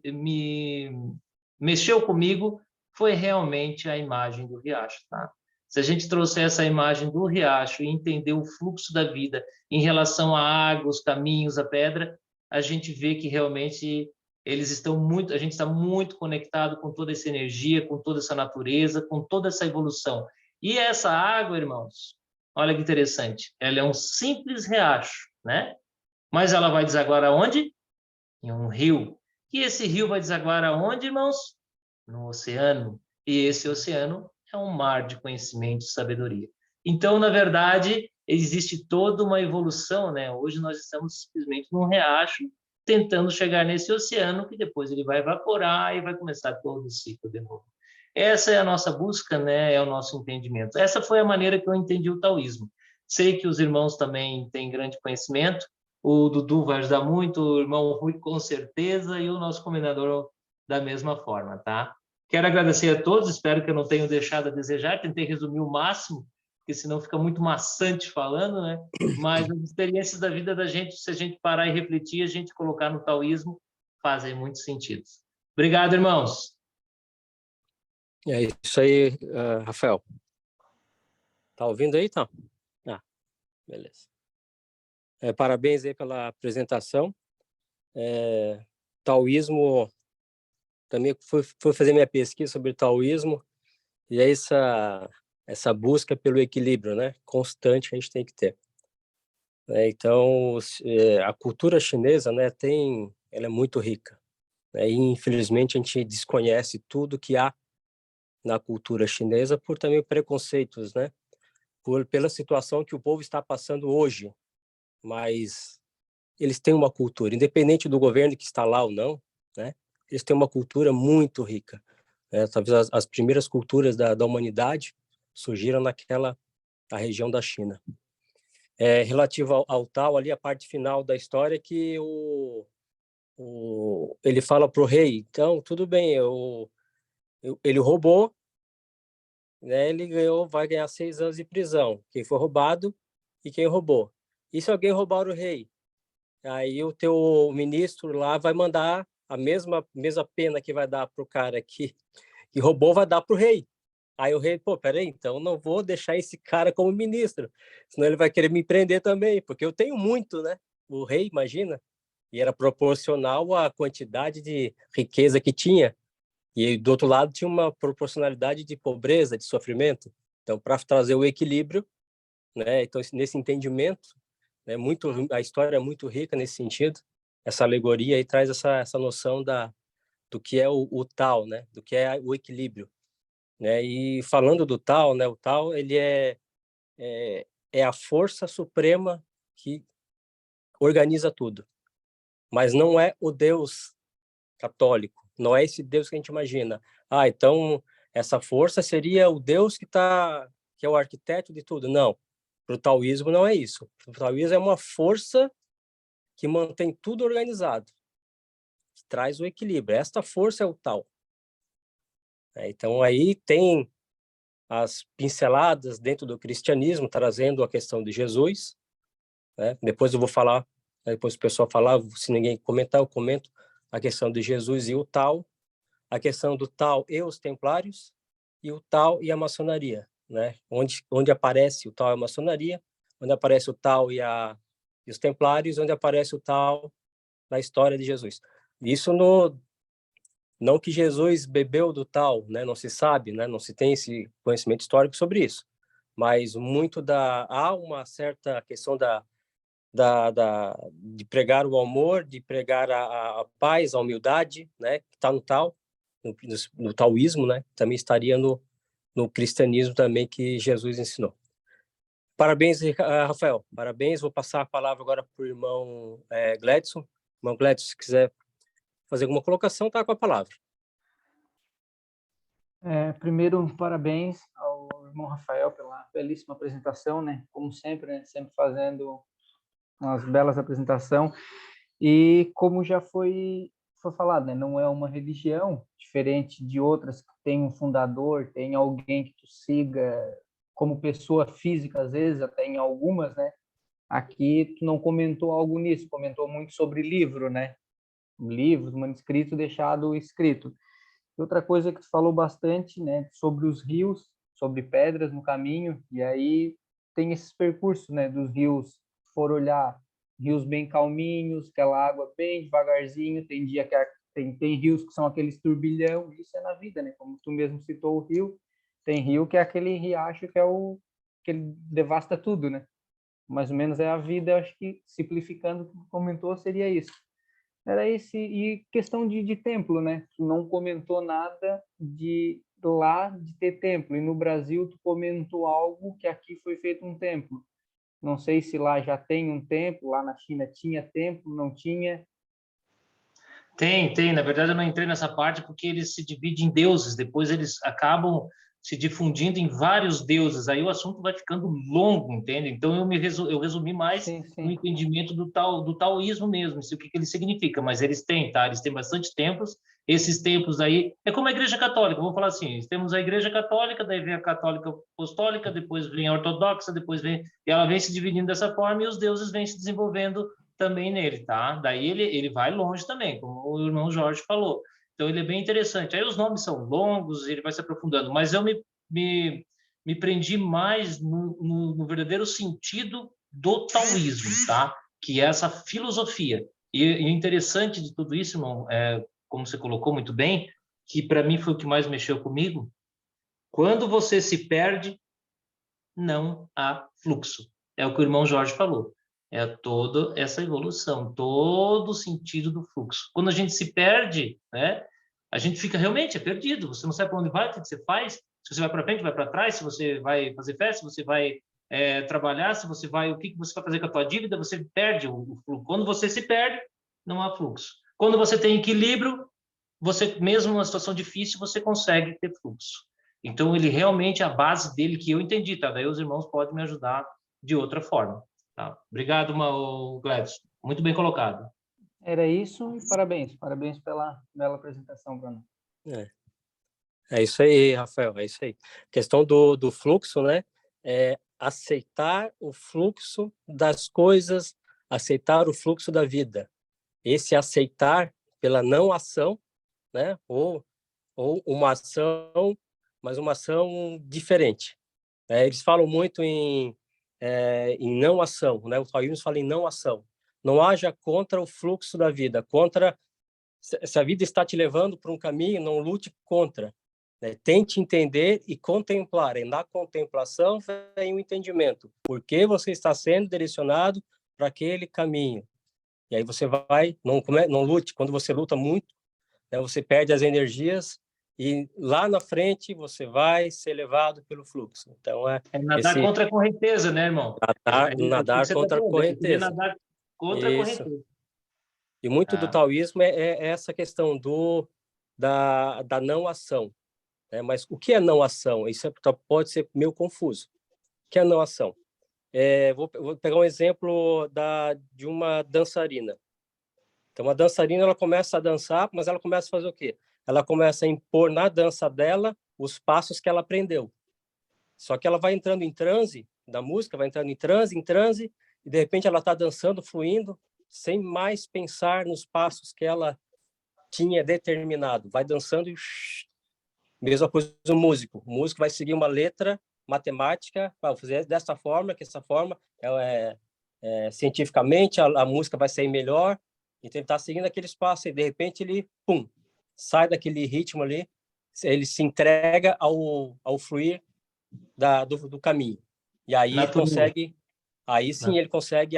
mexeu comigo foi realmente a imagem do riacho, tá? Se a gente trouxer essa imagem do riacho e entender o fluxo da vida em relação à água, os caminhos, a pedra, a gente vê que realmente eles estão muito, a gente está muito conectado com toda essa energia, com toda essa natureza, com toda essa evolução. E essa água, irmãos, olha que interessante, ela é um simples riacho, né? Mas ela vai desaguar aonde? Em um rio. E esse rio vai desaguar aonde, irmãos? No oceano. E esse oceano é um mar de conhecimento e sabedoria. Então, na verdade, existe toda uma evolução, né? Hoje nós estamos simplesmente num riacho, tentando chegar nesse oceano, que depois ele vai evaporar e vai começar todo o ciclo de novo. Essa é a nossa busca, né? É o nosso entendimento. Essa foi a maneira que eu entendi o taoísmo. Sei que os irmãos também têm grande conhecimento, o Dudu vai ajudar muito, o irmão Rui com certeza, e o nosso combinador da mesma forma, tá? Quero agradecer a todos, espero que eu não tenha deixado a desejar, tentei resumir o máximo, porque senão fica muito maçante falando, né? Mas as experiências da vida da gente, se a gente parar e refletir, a gente colocar no taoísmo, fazem muito sentido. Obrigado, irmãos. É isso aí, Rafael. Tá ouvindo aí, tá? Ah, beleza. Parabéns aí pela apresentação. Taoísmo, também fui fazer minha pesquisa sobre taoísmo, e é essa busca pelo equilíbrio, né, constante que a gente tem que ter. Então, a cultura chinesa, né, ela é muito rica, né, e infelizmente a gente desconhece tudo que há na cultura chinesa por também preconceitos, né, pela situação que o povo está passando hoje, mas eles têm uma cultura, independente do governo que está lá ou não, né, eles têm uma cultura muito rica. Talvez as primeiras culturas da humanidade surgiram na região da China. Relativo ao Tao, ali a parte final da história, que ele fala para o rei, então, tudo bem, ele roubou, né, ele vai ganhar 6 anos de prisão, quem foi roubado e quem roubou. E se alguém roubar o rei? Aí o teu ministro lá vai mandar a mesma pena que vai dar para o cara que roubou, vai dar para o rei. Aí o rei, peraí, então não vou deixar esse cara como ministro, senão ele vai querer me prender também, porque eu tenho muito, né? O rei, imagina, e era proporcional à quantidade de riqueza que tinha, e do outro lado tinha uma proporcionalidade de pobreza, de sofrimento. Então, para trazer o equilíbrio, né? Então, nesse entendimento, a história é muito rica nesse sentido, essa alegoria aí traz essa noção do que é o Tao, né? Do que é o equilíbrio. Né? E falando do Tao, né? O Tao ele é a força suprema que organiza tudo, mas não é o Deus católico, não é esse Deus que a gente imagina. Então essa força seria o Deus que é o arquiteto de tudo. Não, para o taoísmo não é isso. O taoísmo é uma força que mantém tudo organizado, que traz o equilíbrio. Esta força é o Tao. Então aí tem as pinceladas dentro do cristianismo, trazendo a questão de Jesus, né? Depois eu vou falar, depois o pessoal falar, se ninguém comentar, eu comento a questão de Jesus e o Tao, a questão do Tao e os templários, e o Tao e a maçonaria, né? Onde aparece o Tao e a maçonaria, onde aparece o Tao e os Templários, onde aparece o Tao na história de Jesus. Isso não que Jesus bebeu do Tao, né? Não se sabe, né? Não se tem esse conhecimento histórico sobre isso, mas há uma certa questão de pregar o amor, de pregar a paz, a humildade, né? Que está no Tao, no taoísmo, né? Também estaria no cristianismo também que Jesus ensinou. Parabéns, Rafael. Parabéns. Vou passar a palavra agora para o irmão Gledson. Irmão Gledson, se quiser fazer alguma colocação, está com a palavra. Primeiro, parabéns ao irmão Rafael pela belíssima apresentação, né? Como sempre, né? Sempre fazendo umas belas apresentações. E como já foi falado, né? Não é uma religião diferente de outras que tem um fundador, tem alguém que tu siga como pessoa física, às vezes, até em algumas, né? Aqui tu não comentou algo nisso, comentou muito sobre livro, né? Livros, manuscrito deixado escrito. Outra coisa que tu falou bastante, né, sobre os rios, sobre pedras no caminho, e aí tem esses percursos, né, dos rios, se for olhar, rios bem calminhos, aquela água bem devagarzinho, tem dia que tem rios que são aqueles turbilhão, isso é na vida, né, como tu mesmo citou o rio, tem rio que é aquele riacho que que ele devasta tudo, né, mais ou menos é a vida, acho que simplificando o que tu comentou seria isso. Era esse, e questão de templo, né? Tu não comentou nada de lá de ter templo, e no Brasil tu comentou algo que aqui foi feito um templo. Não sei se lá já tem um templo, lá na China tinha templo, não tinha. Tem. Na verdade, eu não entrei nessa parte porque eles se dividem em deuses. Depois eles acabam se difundindo em vários deuses. Aí o assunto vai ficando longo, entende? Então eu resumi mais Sim, no sim. entendimento do taoísmo mesmo, isso, o que ele significa. Mas eles têm, tá? Eles têm bastante templos. Esses templos aí é como a Igreja Católica. Vamos falar assim: temos a Igreja Católica, daí vem a Católica Apostólica, depois vem a Ortodoxa, depois vem e ela vem se dividindo dessa forma e os deuses vêm se desenvolvendo também nele, tá? Daí ele vai longe também, como o irmão Jorge falou. Então ele é bem interessante. Aí os nomes são longos, ele vai se aprofundando, mas eu me prendi mais no verdadeiro sentido do taoísmo, tá? Que é essa filosofia. E interessante de tudo isso, irmão, como você colocou muito bem, que para mim foi o que mais mexeu comigo, quando você se perde, não há fluxo. É o que o irmão Jorge falou. É toda essa evolução, todo o sentido do fluxo. Quando a gente se perde, né, a gente fica realmente perdido. Você não sabe para onde vai, o que você faz. Se você vai para frente, vai para trás. Se você vai fazer festa, se você vai trabalhar, se você vai, o que você vai fazer com a tua dívida, você perde o fluxo. Quando você se perde, não há fluxo. Quando você tem equilíbrio, você mesmo numa situação difícil, você consegue ter fluxo. Então, ele realmente, a base dele, que eu entendi, tá? Daí os irmãos podem me ajudar de outra forma. Tá? Obrigado, Gladys. Muito bem colocado. Era isso e parabéns. Parabéns pela bela apresentação, Bruno. É isso aí, Rafael, é isso aí. A questão do fluxo, né? É aceitar o fluxo das coisas, aceitar o fluxo da vida. Esse aceitar pela não ação, né? Ou uma ação, mas uma ação diferente. Eles falam muito em não ação, né? O taoísmo fala em não ação. Não haja contra o fluxo da vida, contra se a vida está te levando para um caminho, não lute contra. Né? Tente entender e contemplar. E na contemplação vem o entendimento. Por que você está sendo direcionado para aquele caminho? E aí você vai, não lute. Quando você luta muito, né, você perde as energias e lá na frente você vai ser levado pelo fluxo. Então é nadar contra a correnteza, né, irmão? Nadar contra a correnteza. Nadar contra a correnteza. E muito do taoísmo é essa questão da não ação. Né? Mas o que é não ação? Isso pode ser meio confuso. O que é não ação? Vou pegar um exemplo de uma dançarina. Então, uma dançarina, ela começa a dançar, mas ela começa a fazer o quê? Ela começa a impor na dança dela os passos que ela aprendeu. Só que ela vai entrando em transe da música, vai entrando em transe, e de repente ela está dançando, fluindo, sem mais pensar nos passos que ela tinha determinado. Vai dançando e... Mesma coisa o músico. O músico vai seguir uma letra, matemática, vou fazer dessa forma, que essa forma cientificamente a música vai sair melhor. Então ele está seguindo aquele espaço e de repente ele, pum, sai daquele ritmo ali, ele se entrega ao fluir do caminho. E aí ele consegue, aí sim ele consegue,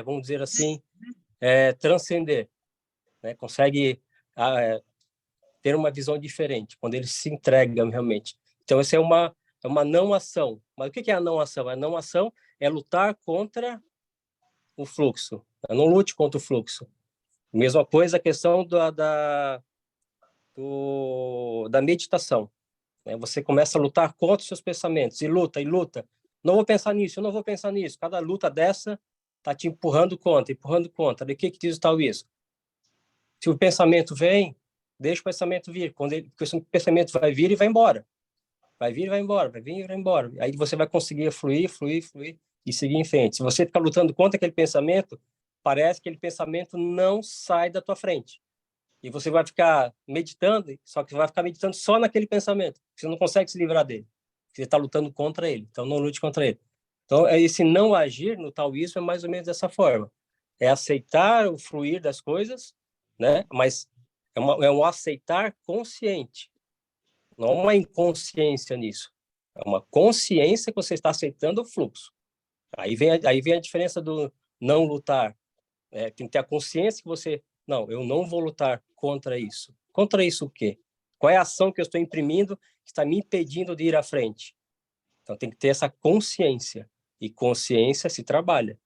vamos dizer assim, transcender, né? Consegue ter uma visão diferente quando ele se entrega realmente. Então essa é uma não ação. Mas o que é a não ação? A não ação é lutar contra o fluxo. Não lute contra o fluxo. Mesma coisa a questão da meditação. Né? Você começa a lutar contra os seus pensamentos, e luta, e luta. Não vou pensar nisso, eu não vou pensar nisso. Cada luta dessa está te empurrando contra, empurrando contra. E o que diz o taoísmo? Se o pensamento vem, deixa o pensamento vir. Porque o pensamento vai vir e vai embora. Vai vir e vai embora, vai vir e vai embora. Aí você vai conseguir fluir e seguir em frente. Se você ficar lutando contra aquele pensamento, parece que aquele pensamento não sai da tua frente. E você vai ficar meditando, só que vai ficar meditando só naquele pensamento. Você não consegue se livrar dele. Você está lutando contra ele. Então, não lute contra ele. Então, esse não agir no taoísmo é mais ou menos dessa forma. É aceitar o fluir das coisas, né? Mas é um aceitar consciente. Não uma inconsciência nisso. É uma consciência que você está aceitando o fluxo. Aí vem a diferença do não lutar. Tem que ter a consciência que você... Não, eu não vou lutar contra isso. Contra isso o quê? Qual é a ação que eu estou imprimindo que está me impedindo de ir à frente? Então, tem que ter essa consciência. E consciência se trabalha.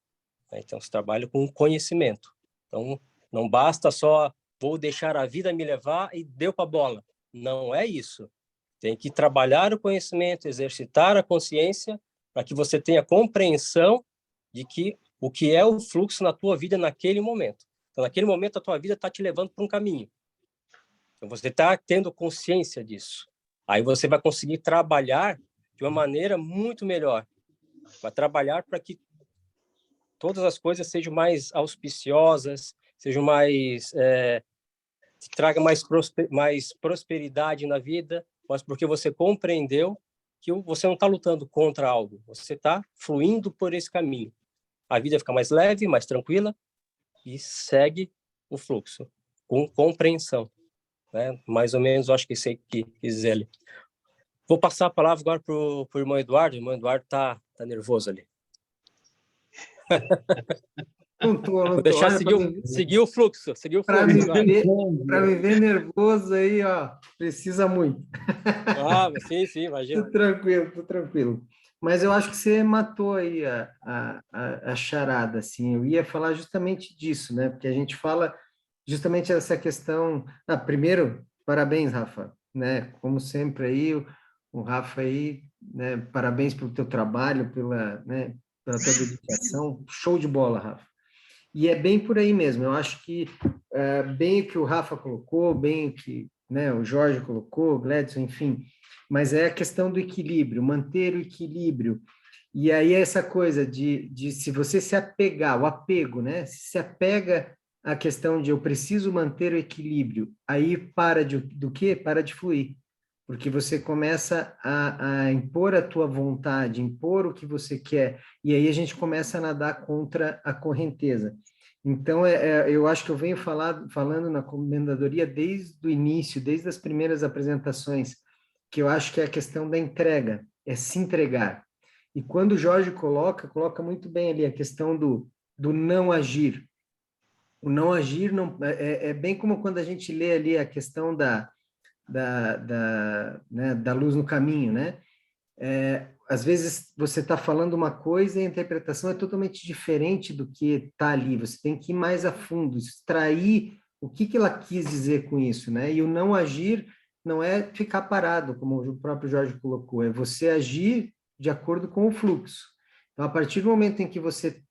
Né? Então, se trabalha com conhecimento. Então, não basta só vou deixar a vida me levar e deu para a bola. Não é isso. Tem que trabalhar o conhecimento, exercitar a consciência para que você tenha compreensão de que o que é o fluxo na tua vida naquele momento. Então, naquele momento, a tua vida está te levando para um caminho. Então, você está tendo consciência disso. Aí você vai conseguir trabalhar de uma maneira muito melhor. Vai trabalhar para que todas as coisas sejam mais auspiciosas, sejam mais... te traga mais prosperidade na vida, mas porque você compreendeu que você não está lutando contra algo. Você está fluindo por esse caminho. A vida fica mais leve, mais tranquila, e segue o fluxo, com compreensão. Né? Mais ou menos, eu acho que sei que quis dizer ali. Vou passar a palavra agora para o irmão Eduardo. O irmão Eduardo está nervoso ali. Não tô. Vou deixar seguir o fluxo. Para me ver nervoso aí, ó, precisa muito. Sim, imagina. Tô tranquilo. Mas eu acho que você matou aí a charada, assim. Eu ia falar justamente disso, né? Porque a gente fala justamente essa questão... primeiro, parabéns, Rafa, né? Como sempre aí, o Rafa aí, né? Parabéns pelo teu trabalho, pela tua dedicação. Show de bola, Rafa. E é bem por aí mesmo. Eu acho que bem o que o Rafa colocou, bem o que, né, o Jorge colocou, o Gladson, enfim... Mas é a questão do equilíbrio, manter o equilíbrio. E aí essa coisa de se você se apegar, o apego, né? Se apega à questão de eu preciso manter o equilíbrio, aí do quê? Para de fluir. Porque você começa a impor a tua vontade, impor o que você quer, e aí a gente começa a nadar contra a correnteza. Então, eu acho que eu venho falando na comendadoria desde o início, desde as primeiras apresentações, que eu acho que é a questão da entrega, é se entregar. E quando o Jorge coloca muito bem ali a questão do não agir. O não agir é bem como quando a gente lê ali a questão da luz no caminho, né? Às vezes você está falando uma coisa e a interpretação é totalmente diferente do que está ali. Você tem que ir mais a fundo, extrair o que ela quis dizer com isso, né? E o não agir não é ficar parado, como o próprio Jorge colocou, é você agir de acordo com o fluxo. Então, a partir do momento em que você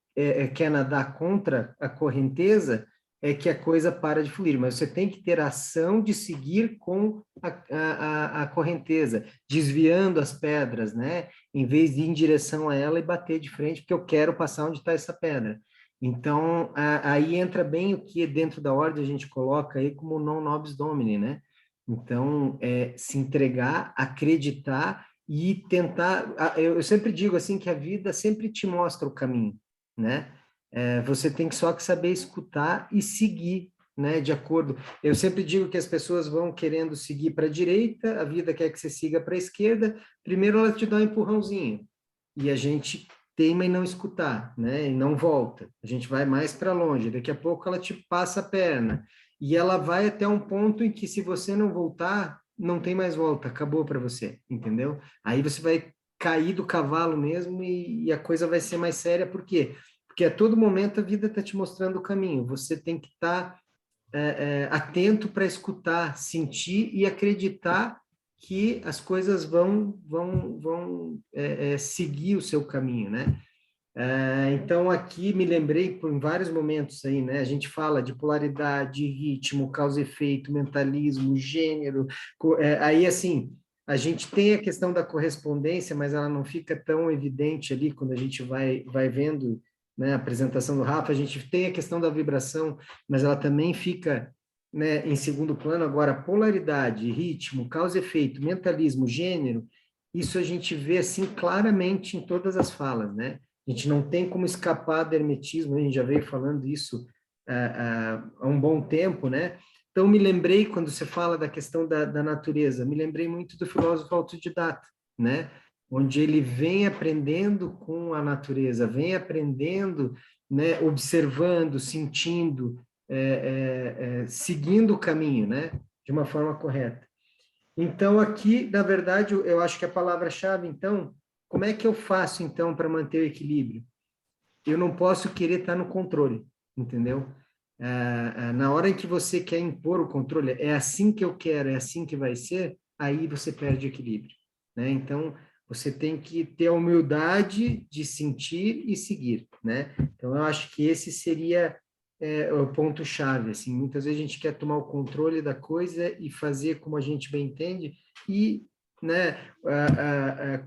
quer nadar contra a correnteza, é que a coisa para de fluir, mas você tem que ter a ação de seguir com a correnteza, desviando as pedras, né? Em vez de ir em direção a ela e bater de frente, porque eu quero passar onde está essa pedra. Então, aí entra bem o que dentro da ordem a gente coloca aí como non nobis domini, né? Então, se entregar, acreditar e tentar. Eu sempre digo assim que a vida sempre te mostra o caminho, né? Você tem que só que saber escutar e seguir, né? De acordo. Eu sempre digo que as pessoas vão querendo seguir para a direita, a vida quer que você siga para a esquerda. Primeiro ela te dá um empurrãozinho e a gente teima em não escutar, né? E não volta. A gente vai mais para longe. Daqui a pouco ela te passa a perna e ela vai até um ponto em que se você não voltar, não tem mais volta, acabou para você, entendeu? Aí você vai cair do cavalo mesmo e a coisa vai ser mais séria, por quê? Porque a todo momento a vida está te mostrando o caminho, você tem que estar atento para escutar, sentir e acreditar que as coisas vão seguir o seu caminho, né? Então, aqui me lembrei por vários momentos aí, né? A gente fala de polaridade, ritmo, causa e efeito, mentalismo, gênero. Aí, assim, a gente tem a questão da correspondência, mas ela não fica tão evidente ali quando a gente vai vendo, né, a apresentação do Rafa. A gente tem a questão da vibração, mas ela também fica, né, em segundo plano. Agora, polaridade, ritmo, causa e efeito, mentalismo, gênero, isso a gente vê, assim, claramente em todas as falas, né? A gente não tem como escapar do hermetismo, a gente já veio falando isso há um bom tempo, né? Então, me lembrei, quando você fala da questão da natureza, me lembrei muito do filósofo autodidata, né? Onde ele vem aprendendo com a natureza, vem aprendendo, né? Observando, sentindo, seguindo o caminho, né? De uma forma correta. Então, aqui, na verdade, eu acho que a palavra-chave, então, como é que eu faço, então, para manter o equilíbrio? Eu não posso querer estar no controle, entendeu? Na hora em que você quer impor o controle, é assim que eu quero, é assim que vai ser, aí você perde o equilíbrio, né? Então, você tem que ter a humildade de sentir e seguir, né? Então, eu acho que esse seria o ponto-chave, assim. Muitas vezes a gente quer tomar o controle da coisa e fazer como a gente bem entende e, né,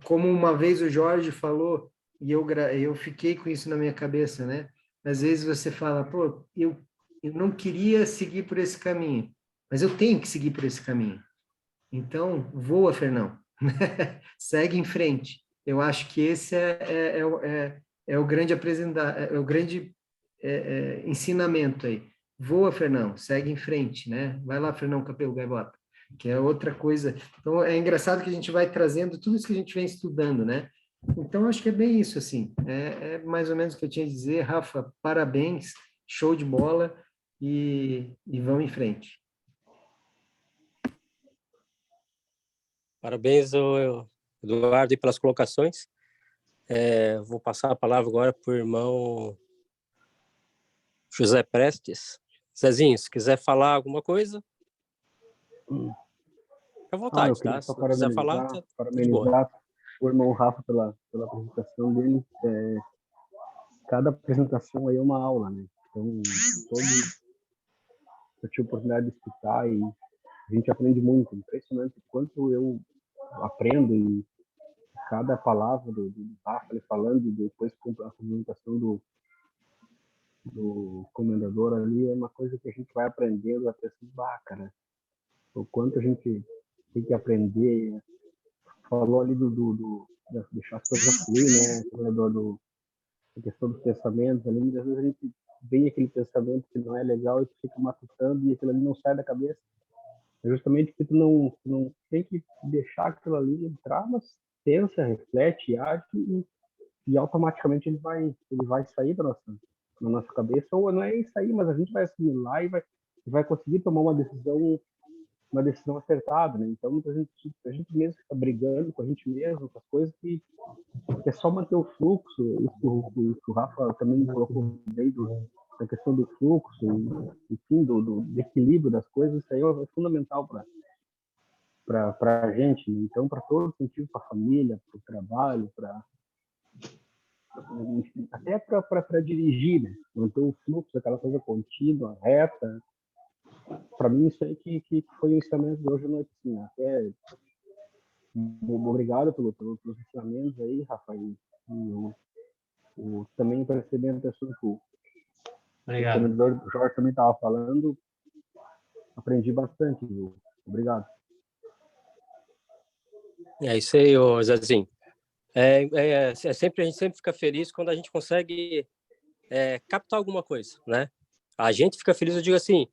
como uma vez o Jorge falou, e eu fiquei com isso na minha cabeça, né? Às vezes você fala, pô, eu não queria seguir por esse caminho, mas eu tenho que seguir por esse caminho. Então, voa, Fernão. Segue em frente. Eu acho que esse é o grande ensinamento aí. Voa, Fernão, segue em frente, né? Vai lá, Fernão Capelo Gaivota, que é outra coisa. Então, é engraçado que a gente vai trazendo tudo isso que a gente vem estudando, né? Então, acho que é bem isso, assim. É mais ou menos o que eu tinha a dizer. Rafa, parabéns, show de bola e vamos em frente. Parabéns, Eduardo, e pelas colocações. Vou passar a palavra agora para o irmão José Prestes. Zezinho, se quiser falar alguma coisa, fica à vontade, Eu queria tá? só Se não quiser falar, tá de boa. parabenizar o irmão Rafa pela apresentação dele. Cada apresentação aí é uma aula, né? Então, eu tive a oportunidade de escutar e a gente aprende muito. Impressionante o quanto eu aprendo e cada palavra do Rafa ele falando, e depois com a comunicação do comendador ali, é uma coisa que a gente vai aprendendo até se cara. O quanto a gente tem que aprender. Falou ali de deixar as coisas fluir, né? Comendador, a questão dos pensamentos ali, muitas vezes a gente vem aquele pensamento que não é legal e tu fica matutando e aquilo ali não sai da cabeça. É justamente porque tu não tem que deixar aquilo ali entrar, mas pensa, reflete, age e automaticamente ele vai sair na nossa cabeça, ou não é isso aí, mas a gente vai assimilar e vai conseguir tomar uma decisão acertada, né? Então a gente mesmo fica brigando com a gente mesmo, com as coisas que é só manter o fluxo. Isso que o Rafa também colocou bem da questão do fluxo, enfim, do equilíbrio das coisas. Isso aí é fundamental para a gente, né? Então, para todo sentido, para a família, para o trabalho, até para dirigir, né? Manter o fluxo, aquela coisa contínua, reta. Para mim, isso aí que foi o ensinamento de hoje à noite. Assim, até obrigado pelos ensinamentos aí, Rafael. Também percebendo a pessoa que o comendador Jorge também estava falando, aprendi bastante, viu? Obrigado. É isso aí, ô Zezinho. Sempre, a gente sempre fica feliz quando a gente consegue captar alguma coisa, né? A gente fica feliz, eu digo assim,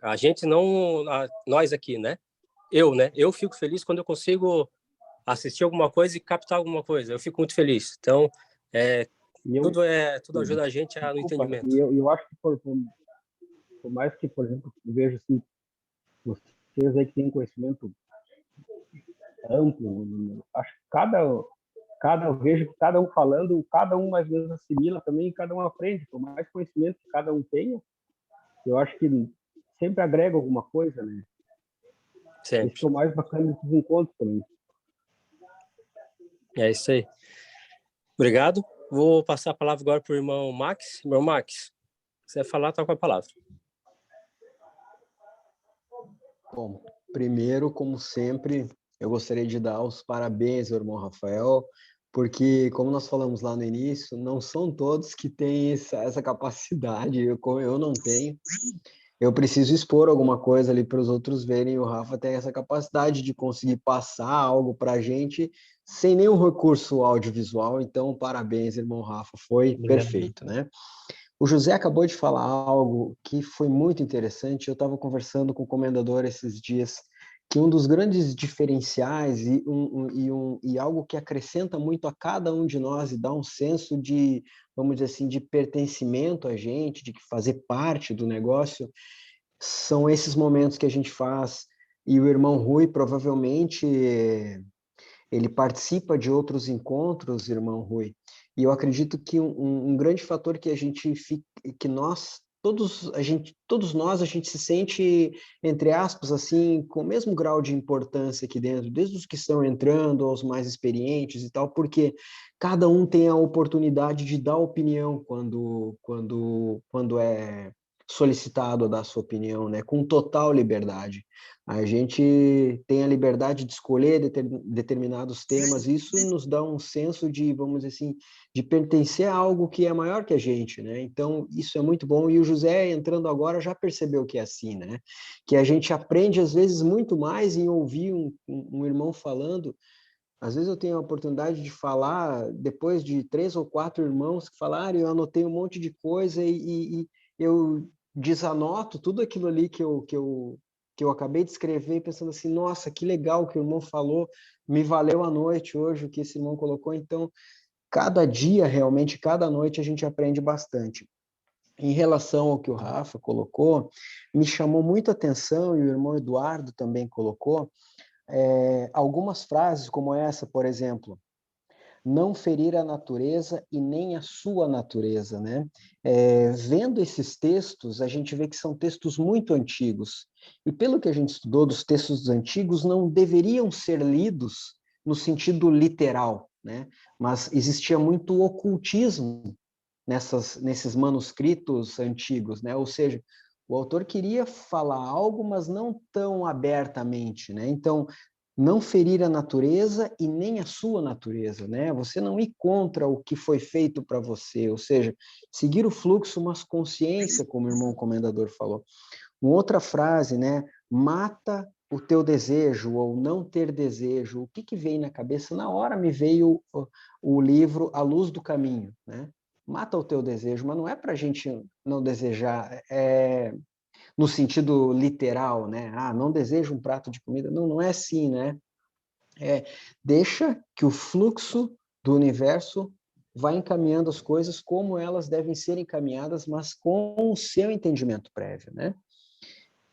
a gente não, nós aqui, né? Né? Eu fico feliz quando eu consigo assistir alguma coisa e captar alguma coisa. Eu fico muito feliz. Então, E eu, tudo ajuda a gente no desculpa, entendimento. e eu acho que por mais que, por exemplo, eu vejo assim, vocês aí que têm conhecimento amplo, acho que eu vejo que cada um falando, cada um mais ou menos assimila também, cada um aprende. Por mais conhecimento que cada um tenha, eu acho que sempre agrega alguma coisa, né? Sempre. Isso é o mais bacana desses encontros também. É isso aí. Obrigado. Vou passar a palavra agora para o irmão Max. Irmão Max, se você falar, tá com a palavra. Bom, primeiro, como sempre, eu gostaria de dar os parabéns ao irmão Rafael, porque, como nós falamos lá no início, não são todos que têm essa capacidade, eu não tenho. Eu preciso expor alguma coisa ali para os outros verem. O Rafa tem essa capacidade de conseguir passar algo para a gente sem nenhum recurso audiovisual. Então, parabéns, irmão Rafa, foi perfeito, né? O José acabou de falar algo que foi muito interessante. Eu estava conversando com o comendador esses dias que um dos grandes diferenciais e algo que acrescenta muito a cada um de nós e dá um senso de, vamos dizer assim, de pertencimento a gente, de fazer parte do negócio, são esses momentos que a gente faz. E o irmão Rui provavelmente ele participa de outros encontros, irmão Rui, e eu acredito que um grande fator que que nós, todos nós, a gente se sente, entre aspas, assim, com o mesmo grau de importância aqui dentro, desde os que estão entrando aos mais experientes e tal, porque cada um tem a oportunidade de dar opinião quando é solicitado a dar sua opinião, né, com total liberdade. A gente tem a liberdade de escolher determinados temas, e isso nos dá um senso de, vamos dizer assim, de pertencer a algo que é maior que a gente, né? Então, isso é muito bom, e o José, entrando agora, já percebeu que é assim, né? Que a gente aprende, às vezes, muito mais em ouvir um irmão falando. Às vezes eu tenho a oportunidade de falar, depois de 3 ou 4 irmãos que falaram, eu anotei um monte de coisa e eu desanoto tudo aquilo ali que eu acabei de escrever, pensando assim, nossa, que legal que o irmão falou, me valeu a noite hoje o que esse irmão colocou. Então, cada dia, realmente, cada noite a gente aprende bastante. Em relação ao que o Rafa colocou, me chamou muito a atenção, e o irmão Eduardo também colocou, algumas frases como essa, por exemplo, não ferir a natureza e nem a sua natureza, né? Vendo esses textos, a gente vê que são textos muito antigos, e pelo que a gente estudou dos textos antigos, não deveriam ser lidos no sentido literal, né? Mas existia muito ocultismo nesses manuscritos antigos, né? Ou seja, o autor queria falar algo, mas não tão abertamente, né? Então, não ferir a natureza e nem a sua natureza, né? Você não ir contra o que foi feito para você, ou seja, seguir o fluxo, mas consciência, como o irmão comendador falou. Uma outra frase, né? Mata o teu desejo ou não ter desejo. O que veio na cabeça? Na hora me veio o livro A Luz do Caminho, né? Mata o teu desejo, mas não é para a gente não desejar, no sentido literal, né? Ah, não desejo um prato de comida. Não, não é assim, né? Deixa que o fluxo do universo vá encaminhando as coisas como elas devem ser encaminhadas, mas com o seu entendimento prévio, né?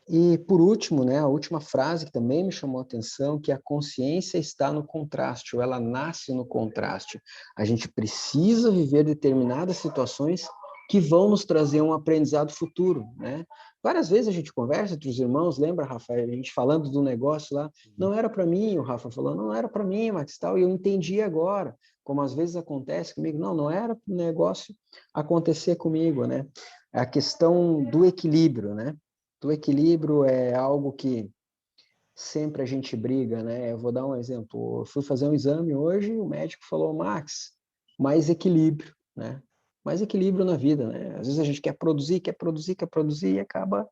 E, por último, né, a última frase que também me chamou a atenção, que a consciência está no contraste, ou ela nasce no contraste. A gente precisa viver determinadas situações que vão nos trazer um aprendizado futuro, né? Várias vezes a gente conversa entre os irmãos, lembra, Rafael, a gente falando do negócio lá, não era para mim, o Rafa falou, não era para mim, Max, tal, e eu entendi agora, como às vezes acontece comigo, não era para o negócio acontecer comigo, né? É a questão do equilíbrio, né? O equilíbrio é algo que sempre a gente briga, né? Eu vou dar um exemplo. Eu fui fazer um exame hoje e o médico falou, Max, mais equilíbrio, né? Mais equilíbrio na vida, né? Às vezes a gente quer produzir e acaba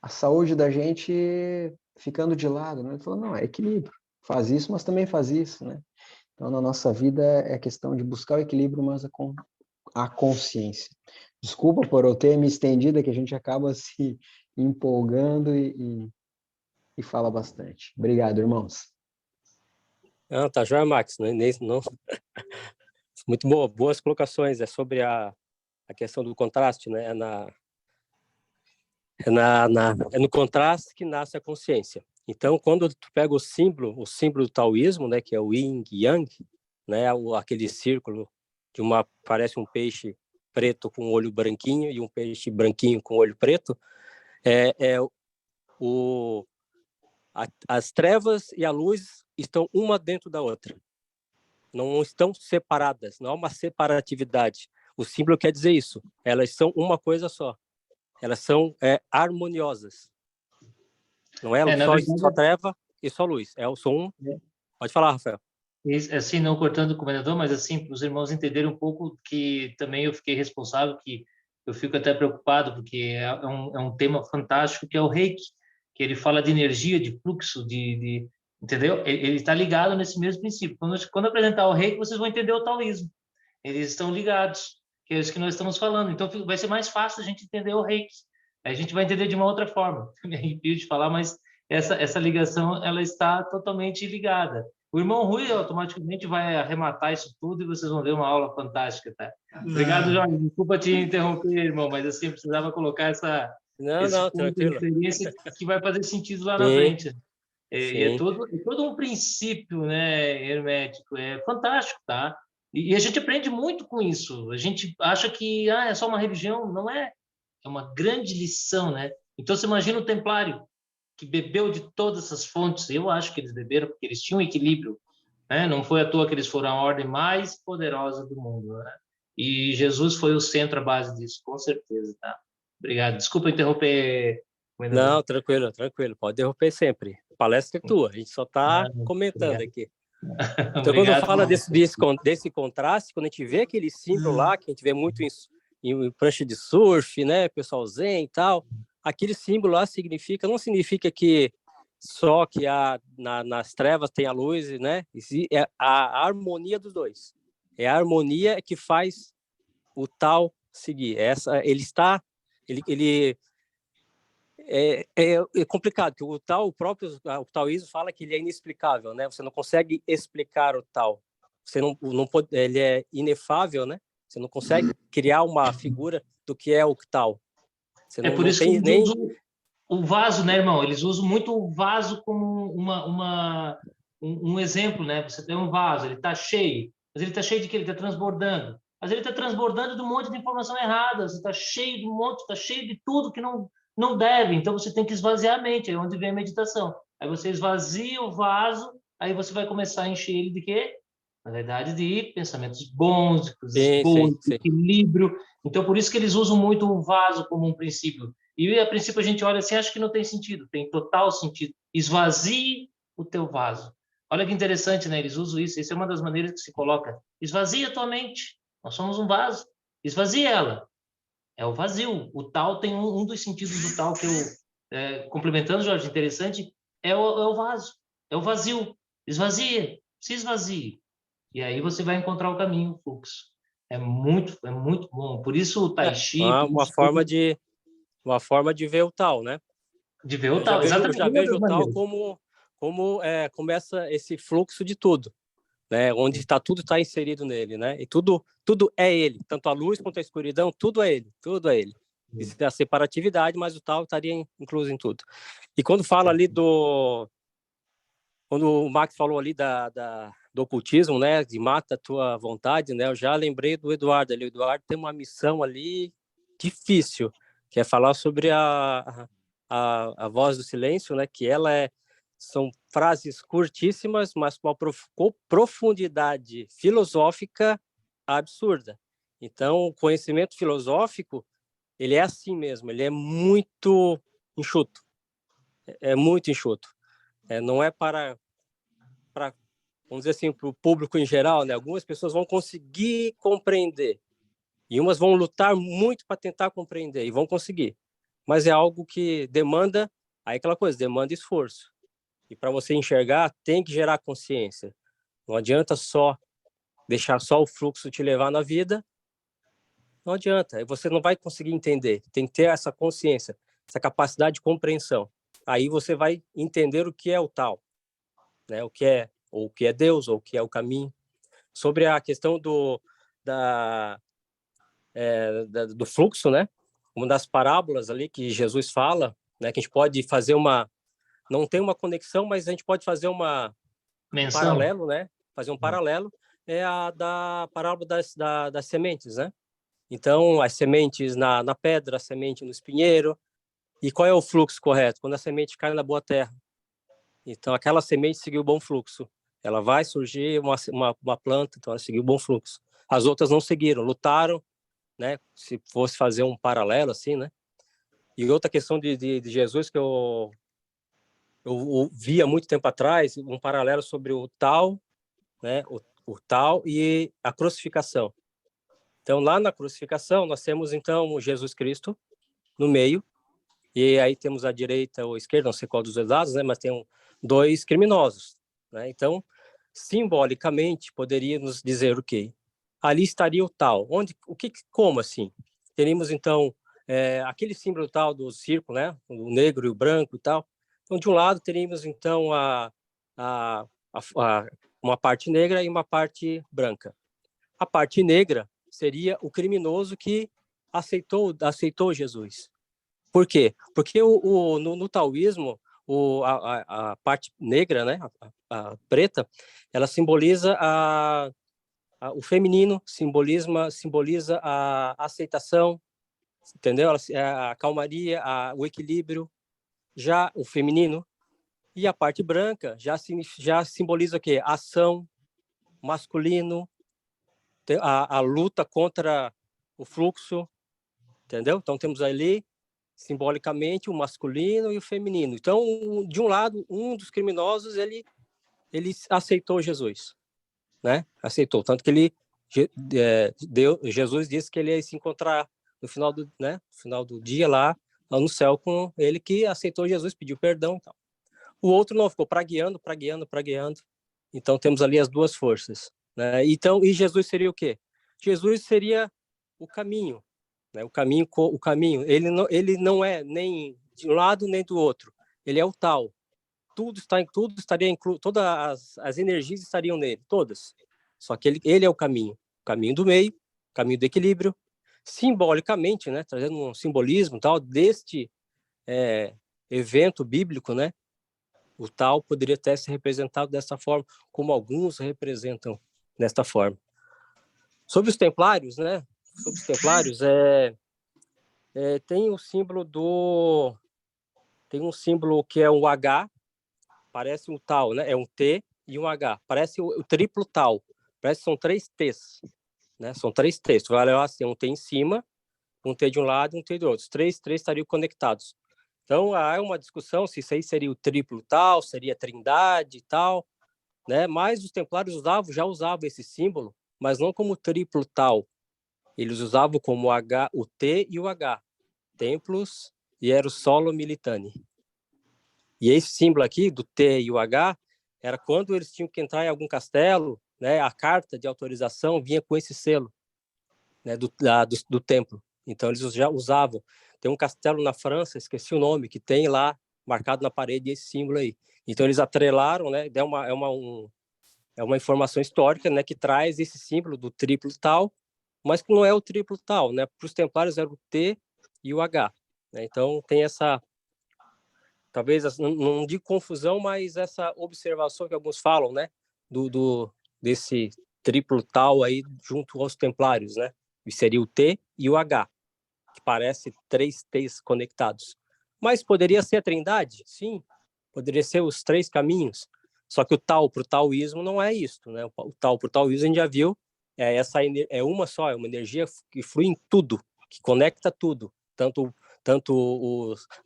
a saúde da gente ficando de lado, né? Ele falou, não, é equilíbrio. faz isso, mas também faz isso, né? Então, na nossa vida é questão de buscar o equilíbrio, mas a consciência. Desculpa por eu ter me estendido, que a gente acaba se empolgando e fala bastante. Obrigado, irmãos. Não, tá joia, Max. Não. Muito boa, boas colocações. É sobre a questão do contraste, né? É no contraste que nasce a consciência. Então, quando tu pega o símbolo do taoísmo, né, que é o yin e yang, né, aquele círculo parece um peixe preto com olho branquinho e um peixe branquinho com olho preto, as trevas e a luz estão uma dentro da outra. Não estão separadas, não há uma separatividade. O símbolo quer dizer isso. Elas são uma coisa só. Elas são harmoniosas. Não é só treva e só luz. Só um. Pode falar, Rafael. Assim, não cortando o comendador, mas assim, para os irmãos entenderem um pouco que também eu fiquei responsável, que eu fico até preocupado, porque é um tema fantástico, que é o Reiki, que ele fala de energia, de fluxo, entendeu? Ele está ligado nesse mesmo princípio. Quando apresentar o Reiki, vocês vão entender o taoísmo. Eles estão ligados, que é isso que nós estamos falando. Então, vai ser mais fácil a gente entender o Reiki. A gente vai entender de uma outra forma. Me arrepio de falar, mas essa ligação, ela está totalmente ligada. O irmão Rui automaticamente vai arrematar isso tudo e vocês vão ver uma aula fantástica, tá? Obrigado, Jorge. Desculpa te interromper, irmão, mas assim, eu precisava colocar esse ponto tranquilo. de referência que vai fazer sentido lá na frente. E é todo um princípio, né, hermético. É fantástico, tá? E a gente aprende muito com isso. A gente acha que é só uma religião. Não é. É uma grande lição, né? Então, você imagina o templário, que bebeu de todas essas fontes. Eu acho que eles beberam porque eles tinham equilíbrio, né? Não foi à toa que eles foram a ordem mais poderosa do mundo, né? E Jesus foi o centro, a base disso, com certeza, tá? Obrigado. Desculpa interromper. Não, tranquilo. Pode interromper sempre. A palestra é tua, a gente só está comentando aqui. Então, quando fala desse contraste, quando a gente vê aquele símbolo lá, que a gente vê muito em prancha de surf, né, pessoal zen e tal, aquele símbolo lá não significa que só que nas trevas tem a luz, né? É a harmonia dos dois. É a harmonia que faz o tal seguir. É complicado, porque o taoísmo fala que ele é inexplicável, né? Você não consegue explicar o tal. Você não pode, ele é inefável, né? Você não consegue criar uma figura do que é o tal. Você por isso que eles usam o vaso, né, irmão? Eles usam muito o vaso como um exemplo, né? Você tem um vaso, ele está cheio, mas ele está cheio de quê? Ele está transbordando. Mas ele está transbordando de um monte de informação errada. Você está cheio de está cheio de tudo que não deve. Então você tem que esvaziar a mente. É onde vem a meditação. Aí você esvazia o vaso, aí você vai começar a encher ele de quê? Na verdade, de pensamentos bons, de coisas boas, de equilíbrio. Então, por isso que eles usam muito o vaso como um princípio. E, a princípio, a gente olha assim, acha que não tem sentido. Tem total sentido. Esvazie o teu vaso. Olha que interessante, né? Eles usam isso. Essa é uma das maneiras que se coloca. Esvazia a tua mente. Nós somos um vaso. Esvazia ela. É o vazio. O tal tem um dos sentidos do tal que eu... complementando, Jorge, interessante, é o vaso. É o vazio. Esvazia. Se esvazie. E aí você vai encontrar o caminho, o fluxo. É muito bom. Por isso o Tai Chi... uma forma de ver o tal, né? De ver o tal, exatamente. Eu já vejo o tal como esse fluxo de tudo, né? Onde tudo está inserido nele, né? E tudo é ele. Tanto a luz quanto a escuridão, tudo é ele. Existe a separatividade, mas o tal estaria incluso em tudo. E quando fala ali quando o Max falou ali do ocultismo, né, de mata a tua vontade, né, eu já lembrei do Eduardo. O Eduardo tem uma missão ali difícil, que é falar sobre a voz do silêncio, né, que são frases curtíssimas, mas com uma profundidade filosófica absurda. Então, o conhecimento filosófico, ele é assim mesmo, ele é muito enxuto. É muito enxuto. Não é para, vamos dizer assim, para o público em geral, né? Algumas pessoas vão conseguir compreender e umas vão lutar muito para tentar compreender e vão conseguir. Mas é algo que demanda, aí aquela coisa, demanda esforço. E para você enxergar, tem que gerar consciência. Não adianta só deixar só o fluxo te levar na vida. Não adianta. Você não vai conseguir entender. Tem que ter essa consciência, essa capacidade de compreensão. Aí você vai entender o que é o tal, né? O que é Deus, ou o que é o caminho. Sobre a questão do fluxo, né? Uma das parábolas ali que Jesus fala, né? Que a gente pode fazer não tem uma conexão, mas a gente pode fazer um paralelo, né? Fazer um paralelo é a da parábola das sementes, né? Então, as sementes na pedra, a semente no espinheiro. E qual é o fluxo correto? Quando a semente cai na boa terra. Então, aquela semente seguiu o bom fluxo. Ela vai surgir uma planta, então ela seguiu o bom fluxo. As outras não seguiram, lutaram, né? Se fosse fazer um paralelo assim, né? E outra questão de Jesus que eu vi há muito tempo atrás, um paralelo sobre o tal, né? O tal e a crucificação. Então, lá na crucificação, nós temos, então, Jesus Cristo no meio, e aí temos a direita ou a esquerda, não sei qual dos dois lados, né? Mas tem dois criminosos, né? Então, simbolicamente, poderíamos dizer o quê? Ali estaria o tal. Como assim? Teríamos, então, aquele símbolo tal do círculo, né? O negro e o branco e tal. Então, de um lado, teríamos, então, uma parte negra e uma parte branca. A parte negra seria o criminoso que aceitou Jesus. Por quê? Porque no taoísmo, a parte negra, né, a preta, ela simboliza o feminino, simboliza a aceitação, entendeu? A calmaria, o equilíbrio. Já o feminino e a parte branca já simboliza o quê? Ação, masculino, a luta contra o fluxo, entendeu? Então temos ali simbolicamente o masculino e o feminino. Então, de um lado, um dos criminosos ele aceitou Jesus, né? Aceitou, tanto que Jesus disse que ele ia se encontrar no final do dia lá no céu com ele, que aceitou Jesus, pediu perdão e tal. O outro não, ficou pragueando. Então temos ali as duas forças, né? Então, e Jesus seria o quê? Jesus seria o caminho, né? O caminho. Ele não é nem de um lado nem do outro. Ele é o tal. Tudo estaria incluído, todas as energias estariam nele, todas. Só que ele é o caminho do meio, caminho do equilíbrio. Simbolicamente, né? Trazendo um simbolismo tal deste evento bíblico, né? O tal poderia até ser representado dessa forma, como alguns representam desta forma. Sobre os templários, né? Tem um símbolo que é um H, parece um tal, né? É um T e um H, parece o triplo tal, parece que são 3 T's, né? São 3 T's, tu vai olhar assim, um T em cima, um T de um lado e um T do outro. Os três estariam conectados. Então, há uma discussão se isso aí seria o triplo tal, seria a trindade e tal, né? Mas os templários já usavam esse símbolo, mas não como triplo tal. Eles usavam como o T e o H, Templos Hierosolo Militani. E esse símbolo aqui, do T e o H, era quando eles tinham que entrar em algum castelo, né? A carta de autorização vinha com esse selo, né? do templo. Então, eles já usavam. Tem um castelo na França, esqueci o nome, que tem lá, marcado na parede, esse símbolo aí. Então, eles atrelaram, né? É uma informação histórica, né? Que traz esse símbolo do triplo tal, mas que não é o triplo tal, né? Para os templários era o T e o H. Né? Então, tem essa... Talvez, não digo confusão, mas essa observação que alguns falam, né? Desse triplo tal aí junto aos templários, né? E seria o T e o H, que parece 3 T's conectados. Mas poderia ser a trindade? Sim. Poderia ser os 3 caminhos. Só que o tal para o taoísmo não é isso, né? O tal para o taoísmo a gente já viu, é uma só, é uma energia que flui em tudo, que conecta tudo, tanto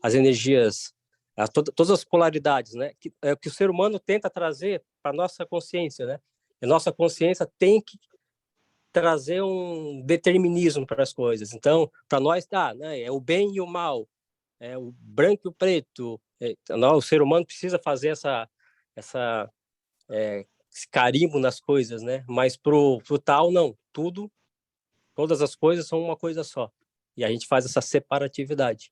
as energias, todas as polaridades, né? Que é o que o ser humano tenta trazer para nossa consciência, né? A nossa consciência tem que trazer um determinismo para as coisas. Então, para nós, né, é o bem e o mal, é o branco e o preto. O ser humano precisa fazer esse carimbo nas coisas, né? Mas pro Tao, não. Todas as coisas são uma coisa só. E a gente faz essa separatividade.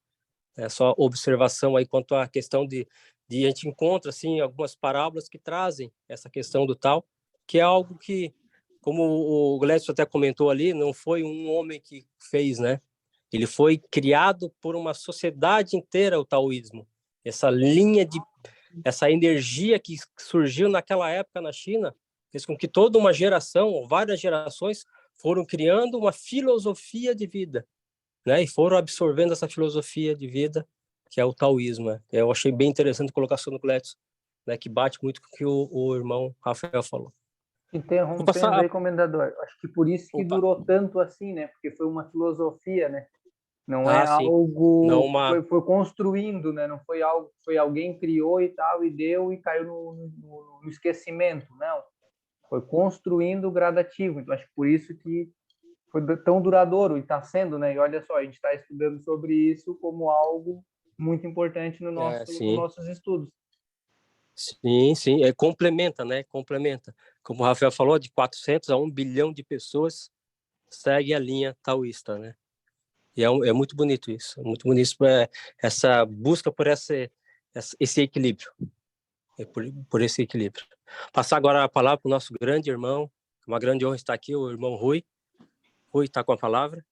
É só observação aí quanto à questão de a gente encontra, assim, algumas parábolas que trazem essa questão do Tao, que é algo que, como o Glécio até comentou ali, não foi um homem que fez, né? Ele foi criado por uma sociedade inteira, o taoísmo. Essa energia que surgiu naquela época na China, fez com que toda uma geração, ou várias gerações, foram criando uma filosofia de vida, né? E foram absorvendo essa filosofia de vida, que é o taoísmo, né? Eu achei bem interessante a colocação do Glécio, né? Que bate muito com o que o irmão Rafael falou. Interrompendo aí, comendador, acho que por isso que Opa. durou tanto assim, né? Porque foi uma filosofia, né? Não Ah, é sim. algo Não uma... foi construindo, né? Não foi algo que foi alguém criou e tal, e deu e caiu no esquecimento, não. Foi construindo gradativo. Então, acho que por isso que foi tão duradouro, e está sendo, né? E olha só, a gente está estudando sobre isso como algo muito importante no nos nossos estudos. Sim, complementa, né? Complementa. Como o Rafael falou, de 400 a 1 bilhão de pessoas segue a linha taoísta, né? E é muito bonito isso, muito bonito essa busca por esse equilíbrio, por esse equilíbrio. Passar agora a palavra para o nosso grande irmão, uma grande honra estar aqui, o irmão Rui. Rui está com a palavra.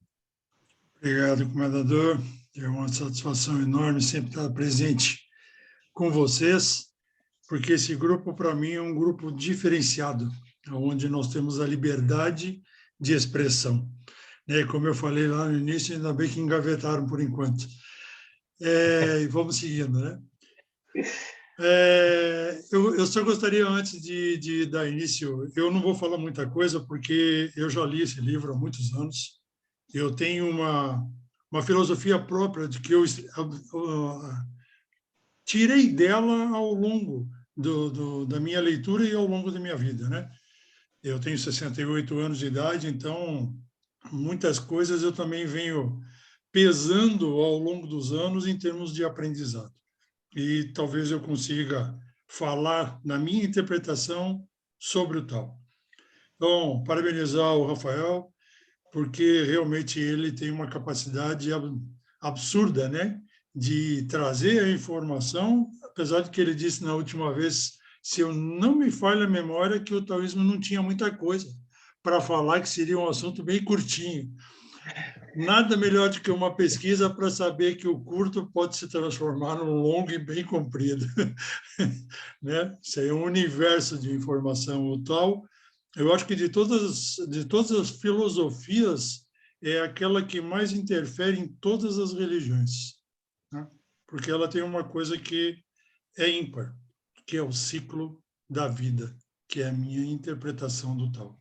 Obrigado, comendador. É uma satisfação enorme sempre estar presente com vocês, porque esse grupo, para mim, é um grupo diferenciado, onde nós temos a liberdade de expressão. Como eu falei lá no início, ainda bem que engavetaram por enquanto. E vamos seguindo, né? Eu só gostaria, antes de dar início, eu não vou falar muita coisa, porque eu já li esse livro há muitos anos. Eu tenho uma filosofia própria de que eu tirei dela ao longo da minha leitura e ao longo da minha vida, né? Eu tenho 68 anos de idade, então muitas coisas eu também venho pesando ao longo dos anos em termos de aprendizado. E talvez eu consiga falar na minha interpretação sobre o tal. Então, parabenizar o Rafael, porque realmente ele tem uma capacidade absurda, né, de trazer a informação, apesar de que ele disse na última vez, se eu não me falha a memória, que o taoísmo não tinha muita coisa para falar, que seria um assunto bem curtinho. Nada melhor do que uma pesquisa para saber que o curto pode se transformar num longo e bem comprido. Né? Isso aí é um universo de informação. O tal, eu acho que de todas as filosofias, é aquela que mais interfere em todas as religiões, né? Porque ela tem uma coisa que é ímpar, que é o ciclo da vida, que é a minha interpretação do tal.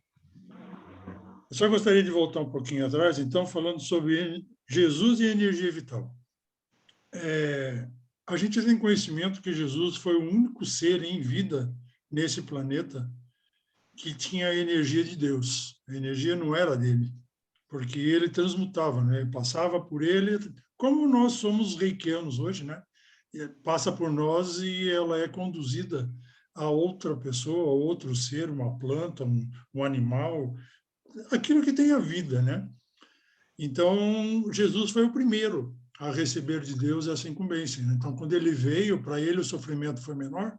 Eu só gostaria de voltar um pouquinho atrás, então, falando sobre Jesus e energia vital. A gente tem conhecimento que Jesus foi o único ser em vida nesse planeta que tinha a energia de Deus. A energia não era dele, porque ele transmutava, né? Passava por ele, como nós somos reikianos hoje, né? Passa por nós e ela é conduzida a outra pessoa, a outro ser, uma planta, um animal, aquilo que tem a vida, né? Então, Jesus foi o primeiro a receber de Deus essa incumbência. Então, quando ele veio, para ele o sofrimento foi menor,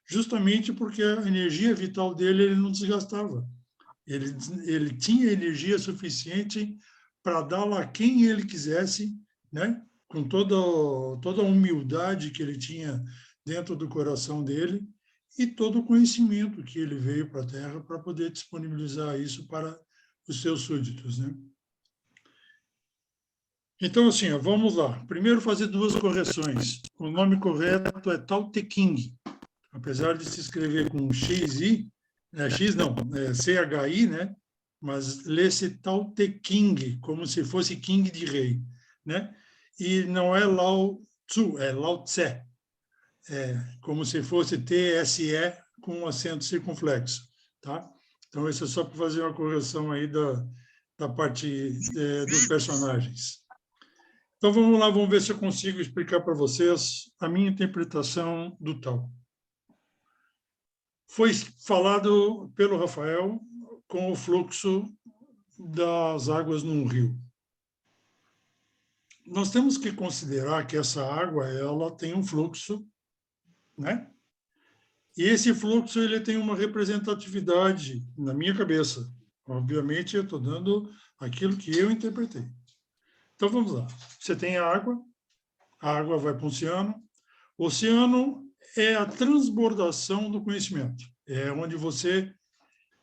justamente porque a energia vital dele ele não desgastava. Ele tinha energia suficiente para dar-la a quem ele quisesse, né? Com toda a humildade que ele tinha dentro do coração dele e todo o conhecimento que ele veio para a Terra para poder disponibilizar isso para os seus súditos, né? Então, assim, vamos lá. Primeiro, fazer duas correções. O nome correto é Tao Te Ching. Apesar de se escrever com XI, X não, CHI, né? Mas lê-se Tao Te Ching, como se fosse King de rei, né? E não é Lao Tzu, é Lao Tse. Como se fosse TSE com um acento circunflexo, tá? Então, isso é só para fazer uma correção aí da parte dos personagens. Então, vamos lá, vamos ver se eu consigo explicar para vocês a minha interpretação do Tao. foi falado pelo Rafael com o fluxo das águas num rio. Nós temos que considerar que essa água ela tem um fluxo, né? E esse fluxo ele tem uma representatividade na minha cabeça. Obviamente, eu estou dando aquilo que eu interpretei. Então, vamos lá. Você tem a água vai para o oceano. O oceano é a transbordação do conhecimento. É onde você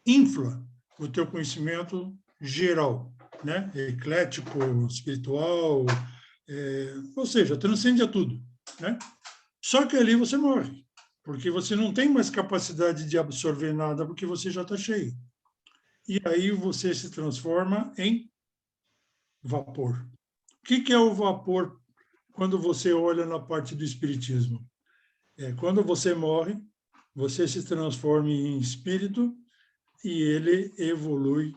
infla o teu conhecimento geral, né? Eclético, espiritual, ou seja, transcende a tudo, né? Só que ali você morre, porque você não tem mais capacidade de absorver nada, porque você já está cheio. E aí você se transforma em vapor. O que é o vapor quando você olha na parte do espiritismo? Quando você morre, você se transforma em espírito e ele evolui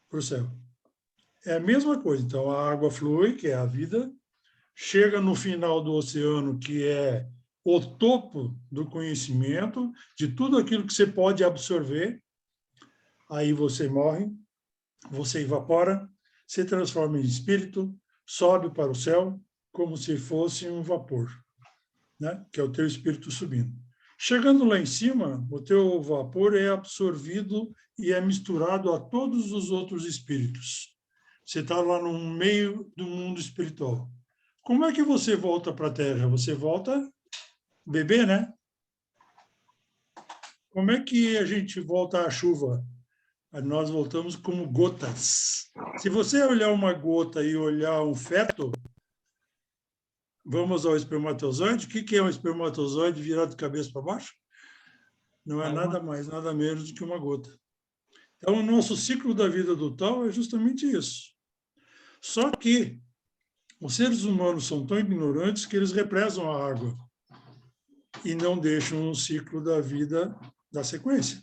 para o céu. É a mesma coisa. Então, a água flui, que é a vida, chega no final do oceano, que é o topo do conhecimento, de tudo aquilo que você pode absorver. Aí você morre, você evapora, se transforma em espírito, sobe para o céu, como se fosse um vapor, né? Que é o teu espírito subindo. Chegando lá em cima, o teu vapor é absorvido e é misturado a todos os outros espíritos. Você está lá no meio do mundo espiritual. Como é que você volta para a Terra? Você volta bebê, né? Como é que a gente volta à chuva? Nós voltamos como gotas. Se você olhar uma gota e olhar um feto, vamos ao espermatozoide. O que é um espermatozoide virado de cabeça para baixo? Não é nada mais, nada menos do que uma gota. Então, o nosso ciclo da vida do tal é justamente isso. Só que os seres humanos são tão ignorantes que eles represam a água e não deixam o ciclo da vida da sequência.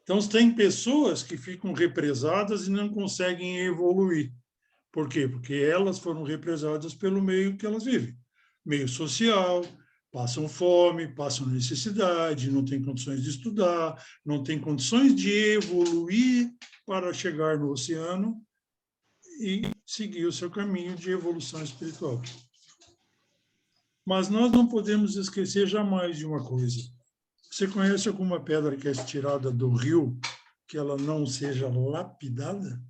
Então, tem pessoas que ficam represadas e não conseguem evoluir. Por quê? Porque elas foram represadas pelo meio que elas vivem. Meio social, passam fome, passam necessidade, não têm condições de estudar, não têm condições de evoluir para chegar no oceano e seguir o seu caminho de evolução espiritual. Mas nós não podemos esquecer jamais de uma coisa. Você conhece alguma pedra que é tirada do rio que ela não seja lapidada?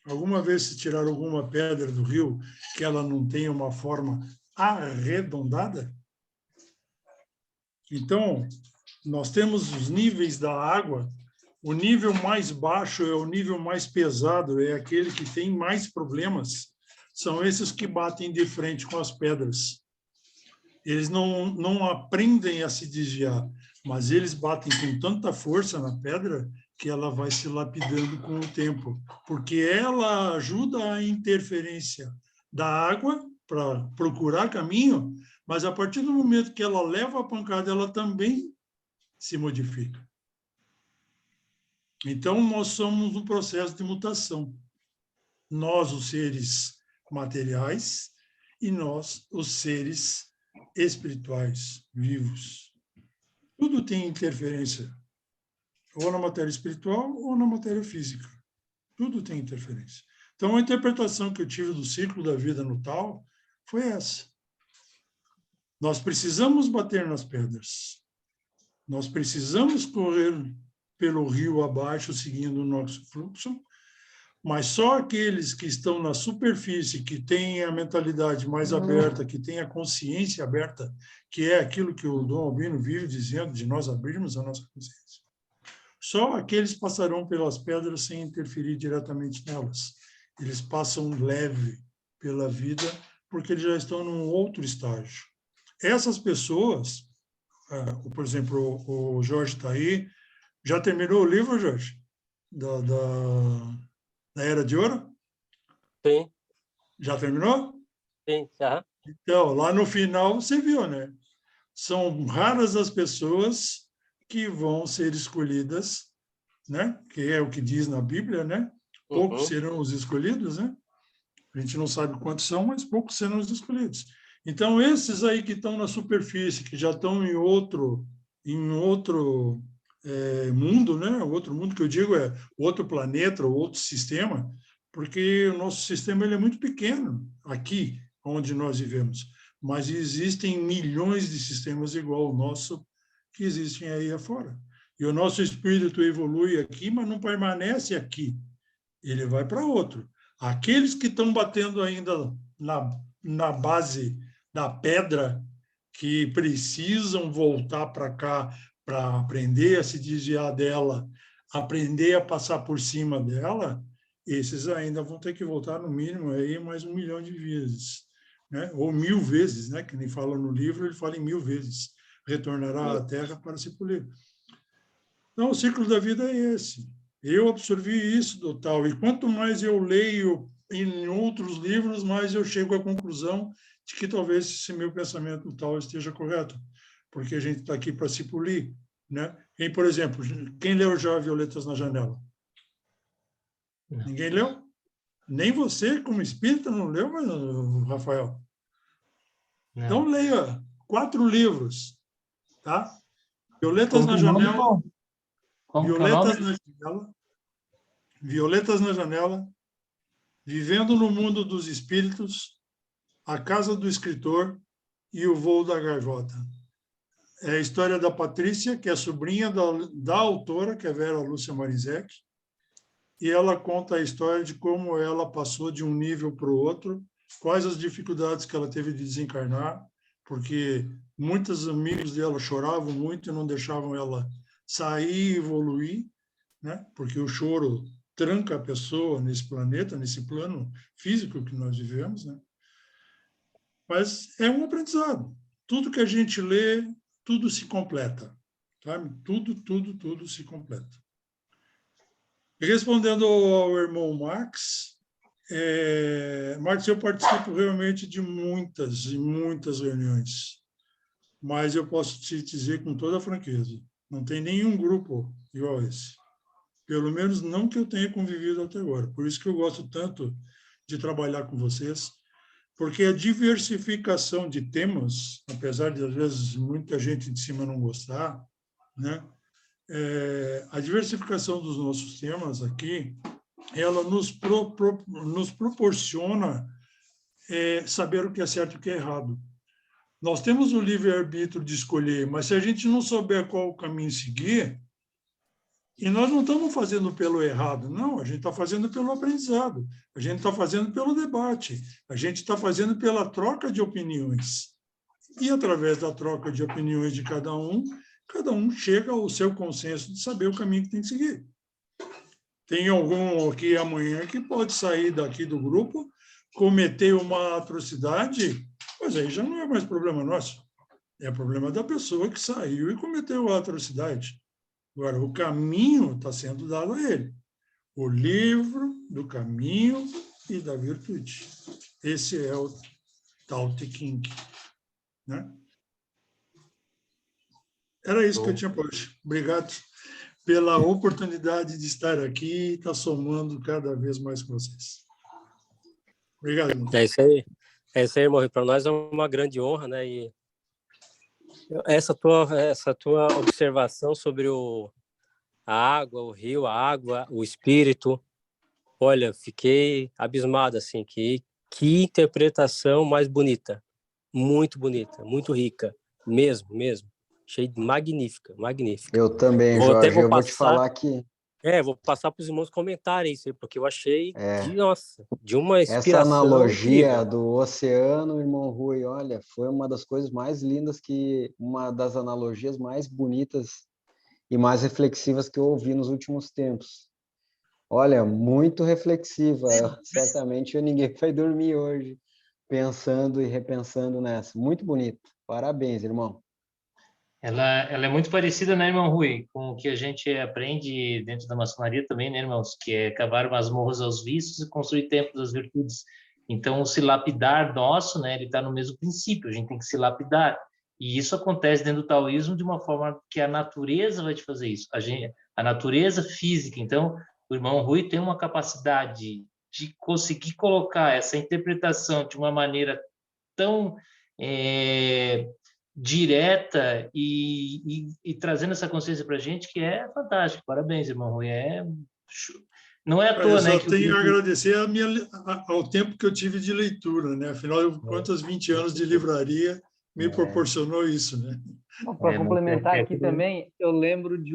Alguma vez se tiraram alguma pedra do rio que ela não tenha uma forma arredondada? Então, nós temos os níveis da água. O nível mais baixo é o nível mais pesado, é aquele que tem mais problemas. São esses que batem de frente com as pedras. Eles não aprendem a se desviar, mas eles batem com tanta força na pedra que ela vai se lapidando com o tempo, porque ela ajuda a interferência da água para procurar caminho, mas a partir do momento que ela leva a pancada, ela também se modifica. Então, nós somos um processo de mutação. Nós, os seres materiais, e nós, os seres espirituais, vivos. Tudo tem interferência, ou na matéria espiritual ou na matéria física. Tudo tem interferência. Então, a interpretação que eu tive do ciclo da vida no tal foi essa. Nós precisamos bater nas pedras. Nós precisamos correr pelo rio abaixo, seguindo o nosso fluxo, mas só aqueles que estão na superfície, que têm a mentalidade mais aberta, que têm a consciência aberta, que é aquilo que o Dom Albino vive dizendo, de nós abrirmos a nossa consciência. Só aqueles passarão pelas pedras sem interferir diretamente nelas. Eles passam leve pela vida, porque eles já estão num outro estágio. Essas pessoas, por exemplo, o Jorge está aí, já terminou o livro, Jorge? Da Era de Ouro? Sim. Já terminou? Sim, já. Então, lá no final, você viu, né? São raras as pessoas que vão ser escolhidas, né? Que é o que diz na Bíblia, né? Poucos serão os escolhidos, né? A gente não sabe quantos são, mas poucos serão os escolhidos. Então, esses aí que estão na superfície, que já estão em outro em outro mundo, né? Outro mundo que eu digo é outro planeta ou outro sistema, porque o nosso sistema ele é muito pequeno aqui onde nós vivemos, mas existem milhões de sistemas igual ao nosso que existem aí afora. E o nosso espírito evolui aqui, mas não permanece aqui. Ele vai para outro. Aqueles que estão batendo ainda na base da pedra, que precisam voltar para cá para aprender a se desviar dela, aprender a passar por cima dela, esses ainda vão ter que voltar no mínimo aí mais 1 milhão de vezes, né? Ou 1000 vezes, né? Que nem fala no livro, ele fala em 1000 vezes. Retornará à Terra para se polir. Então, o ciclo da vida é esse. Eu absorvi isso do tal, e quanto mais eu leio em outros livros, mais eu chego à conclusão de que talvez esse meu pensamento tal esteja correto, porque a gente está aqui para se polir, né? E, por exemplo, quem leu já Violetas na Janela? Não. Ninguém leu? Nem você, como espírita, não leu, mas, Rafael? Não. Então, leia 4 livros, tá? Violetas Como na que é o nome, Janela, Paulo? Como que é o nome? Violetas na Janela, Violetas na Janela, Vivendo no Mundo dos Espíritos, A Casa do Escritor e O Voo da Gaivota. É a história da Patrícia, que é sobrinha da autora, que é Vera Lúcia Marizek, e ela conta a história de como ela passou de um nível para o outro, quais as dificuldades que ela teve de desencarnar, porque muitos amigos dela choravam muito e não deixavam ela sair e evoluir, né? Porque o choro tranca a pessoa nesse planeta, nesse plano físico que nós vivemos, né? Mas é um aprendizado. Tudo que a gente lê, tudo se completa, sabe? Tudo se completa. Respondendo ao irmão Marx, Marx, eu participo realmente de muitas e muitas reuniões, mas eu posso te dizer com toda a franqueza, não tem nenhum grupo igual esse. Pelo menos não que eu tenha convivido até agora. Por isso que eu gosto tanto de trabalhar com vocês, porque a diversificação de temas, apesar de às vezes muita gente de cima não gostar, né? A diversificação dos nossos temas aqui, ela nos proporciona saber o que é certo e o que é errado. Nós temos o livre-arbítrio de escolher, mas se a gente não souber qual o caminho seguir, e nós não estamos fazendo pelo errado, não, a gente está fazendo pelo aprendizado, a gente está fazendo pelo debate, a gente está fazendo pela troca de opiniões. E através da troca de opiniões de cada um chega ao seu consenso de saber o caminho que tem que seguir. Tem algum aqui amanhã que pode sair daqui do grupo, cometer uma atrocidade, mas aí já não é mais problema nosso. É problema da pessoa que saiu e cometeu a atrocidade. Agora, o caminho está sendo dado a ele. O livro do caminho e da virtude. Esse é o Tao Te Ching, né? Era isso que eu tinha para hoje. Obrigado pela oportunidade de estar aqui e estar somando cada vez mais com vocês. Obrigado, irmão. É isso aí, irmão. Para nós é uma grande honra, né? E essa tua observação sobre a água, o rio, a água, o espírito, olha, fiquei abismado, assim, que interpretação mais bonita, muito rica, mesmo. Achei magnífica. Eu também, Vou Jorge. Eu vou te falar que vou passar para os irmãos comentarem isso aí, porque eu achei de uma essa inspiração analogia incrível. do oceano, irmão Rui, olha, foi uma das coisas mais lindas uma das analogias mais bonitas e mais reflexivas que eu ouvi nos últimos tempos. Olha, muito reflexiva. Certamente ninguém vai dormir hoje pensando e repensando nessa. Muito bonito. Parabéns, irmão. Ela é muito parecida, né, irmão Rui, com o que a gente aprende dentro da maçonaria também, né, irmãos? Que é cavar masmorras aos vícios e construir templos das virtudes. Então, o se lapidar nosso, né, ele está no mesmo princípio, a gente tem que se lapidar. E isso acontece dentro do taoísmo de uma forma que a natureza vai te fazer isso. A natureza física. Então, o irmão Rui tem uma capacidade de conseguir colocar essa interpretação de uma maneira tão direta e trazendo essa consciência para a gente, que é fantástico. Parabéns, irmão Rui. Não é à toa, Eu né? só tenho a agradecer ao tempo que eu tive de leitura, né? Afinal, quantos 20 anos de livraria me proporcionou isso, né? Para complementar aqui que... também, eu lembro de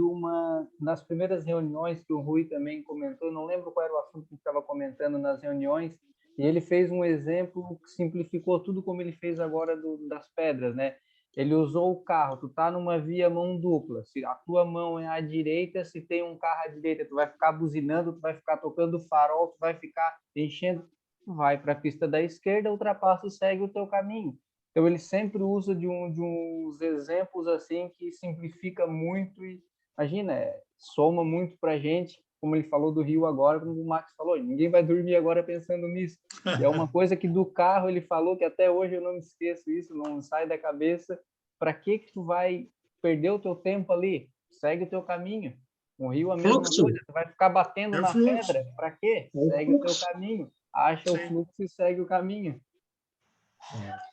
nas primeiras reuniões que o Rui também comentou, não lembro qual era o assunto que estava comentando nas reuniões, e ele fez um exemplo que simplificou tudo como ele fez agora das pedras, né? Ele usou o carro, tu tá numa via mão dupla, se a tua mão é à direita, se tem um carro à direita, tu vai ficar buzinando, tu vai ficar tocando farol, tu vai ficar enchendo, tu vai para a pista da esquerda, ultrapassa e segue o teu caminho. Então, ele sempre usa de uns exemplos assim que simplifica muito e, imagina, soma muito para a gente, como ele falou do rio agora, como o Max falou, ninguém vai dormir agora pensando nisso. E é uma coisa que do carro ele falou que até hoje eu não me esqueço isso, não sai da cabeça. Para que tu vai perder o teu tempo ali? Segue o teu caminho. O rio a mesma coisa, tu vai ficar batendo na pedra, para quê? Segue o teu caminho. Acha o fluxo e segue o caminho.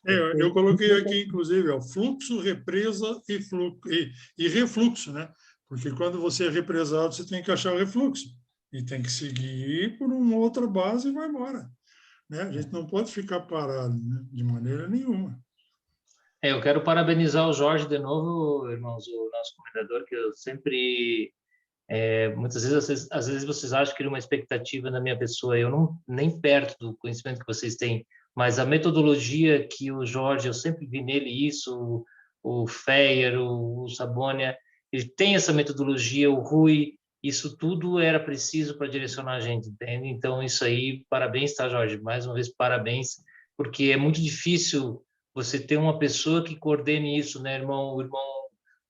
Eu coloquei aqui, inclusive, fluxo, represa e refluxo, né? Porque quando você é represado, você tem que achar o refluxo e tem que seguir por uma outra base e vai embora, né? A gente não pode ficar parado, né? De maneira nenhuma. Eu quero parabenizar o Jorge de novo, irmãos, o nosso comendador, que eu sempre... muitas vezes, às vezes vocês acham que ele é uma expectativa na minha pessoa, eu não nem perto do conhecimento que vocês têm, mas a metodologia que o Jorge, eu sempre vi nele isso, o Feyer, o Sabônia, ele tem essa metodologia, o Rui, isso tudo era preciso para direcionar a gente, entende? Então, isso aí, parabéns, tá, Jorge? Mais uma vez, parabéns, porque é muito difícil você ter uma pessoa que coordene isso, né, irmão? O irmão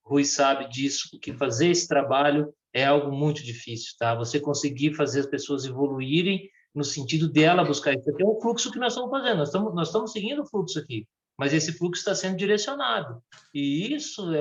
Rui sabe disso, porque fazer esse trabalho é algo muito difícil, tá? Você conseguir fazer as pessoas evoluírem no sentido dela buscar isso aqui é um fluxo que nós estamos fazendo, nós estamos seguindo o fluxo aqui, mas esse fluxo está sendo direcionado, e isso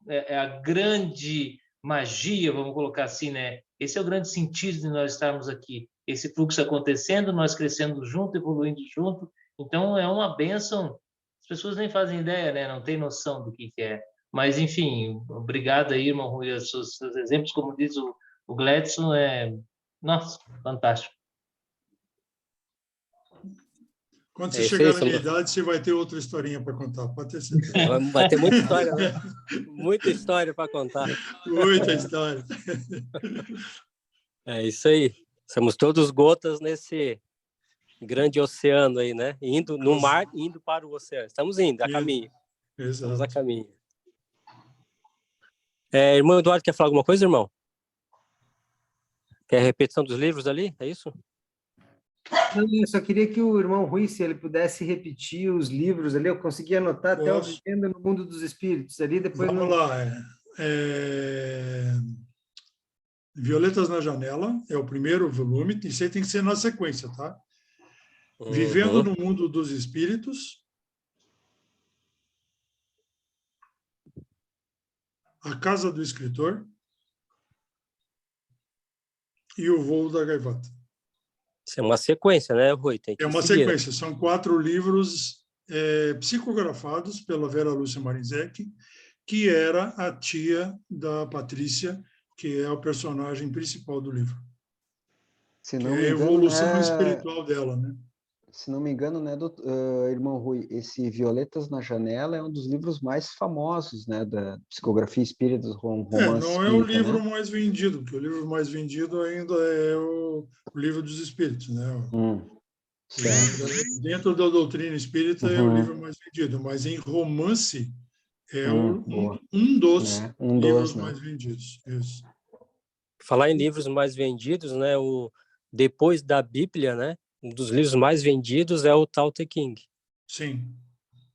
é a grande magia, vamos colocar assim, né? Esse é o grande sentido de nós estarmos aqui, esse fluxo acontecendo, nós crescendo junto, evoluindo junto, então é uma bênção, as pessoas nem fazem ideia, né? Não tem noção do que é. Mas, enfim, obrigado aí, irmão Rui, os seus exemplos, como diz o Gladson, nossa, fantástico. Quando você chegar na minha idade, você vai ter outra historinha para contar, pode ter certeza. Vai ter muita história, né? Muita história para contar. Muita história. É isso aí. Somos todos gotas nesse grande oceano aí, né? Indo no mar, indo para o oceano. Estamos indo, a caminho. Exato. Estamos a caminho. Irmão Eduardo, quer falar alguma coisa, irmão? Quer a repetição dos livros ali? É isso? Eu só queria que o irmão Rui, se ele pudesse repetir os livros ali, eu consegui anotar até o Vivendo no Mundo dos Espíritos ali, depois... Vamos lá. Violetas na Janela é o primeiro volume, isso aí tem que ser na sequência, tá? Vivendo no Mundo dos Espíritos, A Casa do Escritor e O Voo da Gaivota. Isso é uma sequência, né, Rui? Tem que uma seguir, sequência, são 4 livros psicografados pela Vera Lúcia Marinzec, que era a tia da Patrícia, que é o personagem principal do livro. Se não me é a engano, evolução espiritual dela, né? Se não me engano, né, irmão Rui, esse Violetas na Janela é um dos livros mais famosos, né, da psicografia espírita, romance não espírita, é o livro né? mais vendido, porque o livro mais vendido ainda é o Livro dos Espíritos, né? Dentro da doutrina espírita é o livro mais vendido, mas em romance é um dos livros mais vendidos. Isso. Falar em livros mais vendidos, né? Depois da Bíblia, né? Um dos livros mais vendidos é o Tao Te Ching. Sim.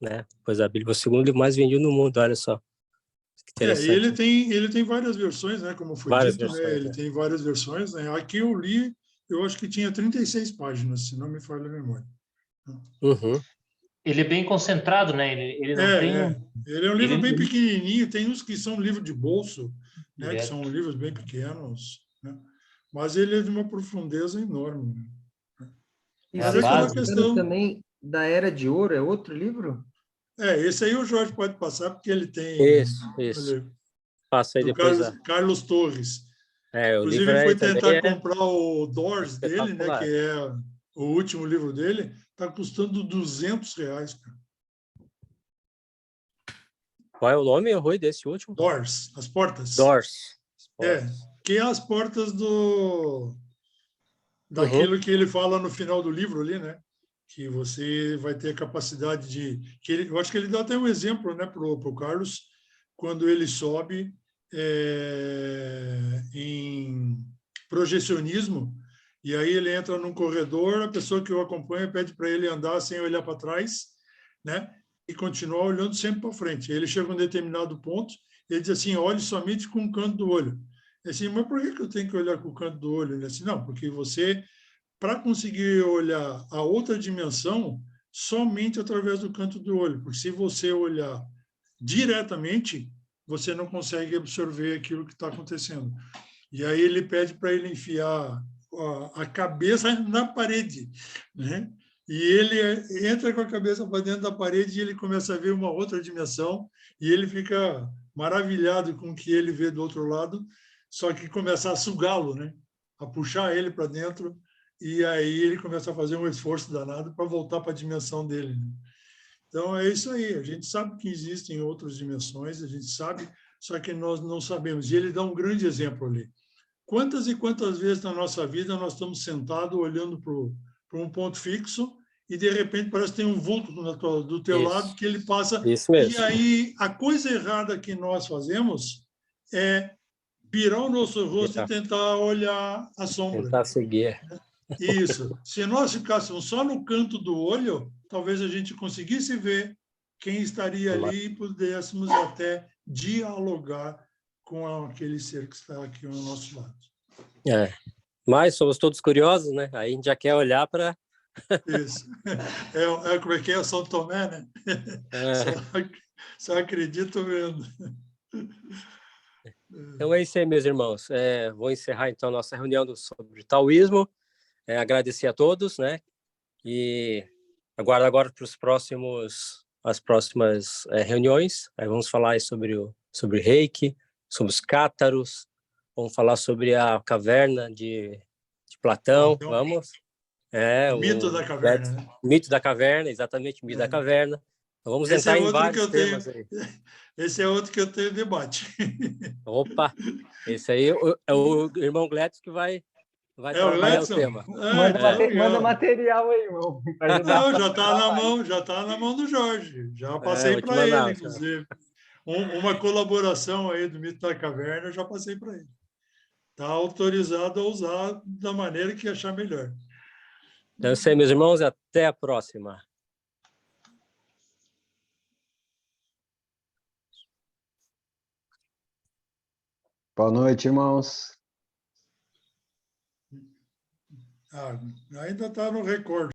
Né? Pois a Bíblia é o segundo livro mais vendido no mundo, olha só. Que interessante. Ele tem várias versões, né? Como foi várias dito, versões, né? Ele tem várias versões, né? Aqui eu li, eu acho que tinha 36 páginas, se não me falha a memória. Ele é bem concentrado, né? Ele não tem... Ele é um livro bem pequenininho, tem uns que são livro de bolso, né? Que são livros bem pequenos, né? Mas ele é de uma profundeza enorme. E você está questão também da Era de Ouro, é outro livro? Esse aí o Jorge pode passar, porque ele tem... Isso. Olha, Passa aí do depois. Carlos Torres. O livro Inclusive, foi também tentar é comprar o Doors dele, né, que espetacular. é o último livro dele, está custando R$200, cara. Qual é o nome, Rui, desse último? Doors, as portas. Doors. Que é as portas daquilo que ele fala no final do livro ali, né? Que você vai ter a capacidade de... eu acho que ele dá até um exemplo, né, para o Carlos, quando ele sobe em projecionismo, e aí ele entra num corredor, a pessoa que o acompanha pede para ele andar sem olhar para trás, né? E continuar olhando sempre para frente. Ele chega a um determinado ponto, ele diz assim, olhe somente com o canto do olho. Assim, mas por que eu tenho que olhar com o canto do olho? Ele assim, não, porque você, para conseguir olhar a outra dimensão, somente através do canto do olho, porque se você olhar diretamente, você não consegue absorver aquilo que está acontecendo. E aí ele pede para ele enfiar a cabeça na parede, né? E ele entra com a cabeça para dentro da parede e ele começa a ver uma outra dimensão e ele fica maravilhado com o que ele vê do outro lado, só que começa a sugá-lo, né? A puxar ele para dentro, e aí ele começa a fazer um esforço danado para voltar para a dimensão dele, né? Então, é isso aí. A gente sabe que existem outras dimensões, a gente sabe, só que nós não sabemos. E ele dá um grande exemplo ali. Quantas e quantas vezes na nossa vida nós estamos sentados olhando para um ponto fixo e, de repente, parece que tem um vulto do teu lado que ele passa. Isso mesmo. E aí, a coisa errada que nós fazemos é virar o nosso rosto e tentar olhar a sombra. Tentar seguir. Isso. Se nós ficássemos só no canto do olho, talvez a gente conseguisse ver quem estaria ali e pudéssemos até dialogar com aquele ser que está aqui ao nosso lado. Mas somos todos curiosos, né? Aí a gente já quer olhar para... Isso. Como é que é? São Tomé, né? Só acredito vendo. Então é isso aí, meus irmãos. Vou encerrar, então, nossa reunião sobre taoísmo. Agradecer a todos, né? E aguardo agora para as próximas reuniões. Aí vamos falar sobre Reiki, sobre os cátaros, vamos falar sobre a caverna de Platão. Vamos. O mito da caverna, né? Mito da caverna, exatamente, mito da caverna. Então, vamos entrar em vários temas aí. Esse é outro que eu tenho debate. Opa! Esse aí é o irmão Gletos que vai trabalhar o tema. Manda material aí, irmão. Não, já está na mão do Jorge. Já passei para ele, inclusive. Uma colaboração aí do Mito da Caverna, eu já passei para ele. Está autorizado a usar da maneira que achar melhor. Então, é isso aí, meus irmãos, e até a próxima. Boa noite, irmãos. Ainda está no recorde.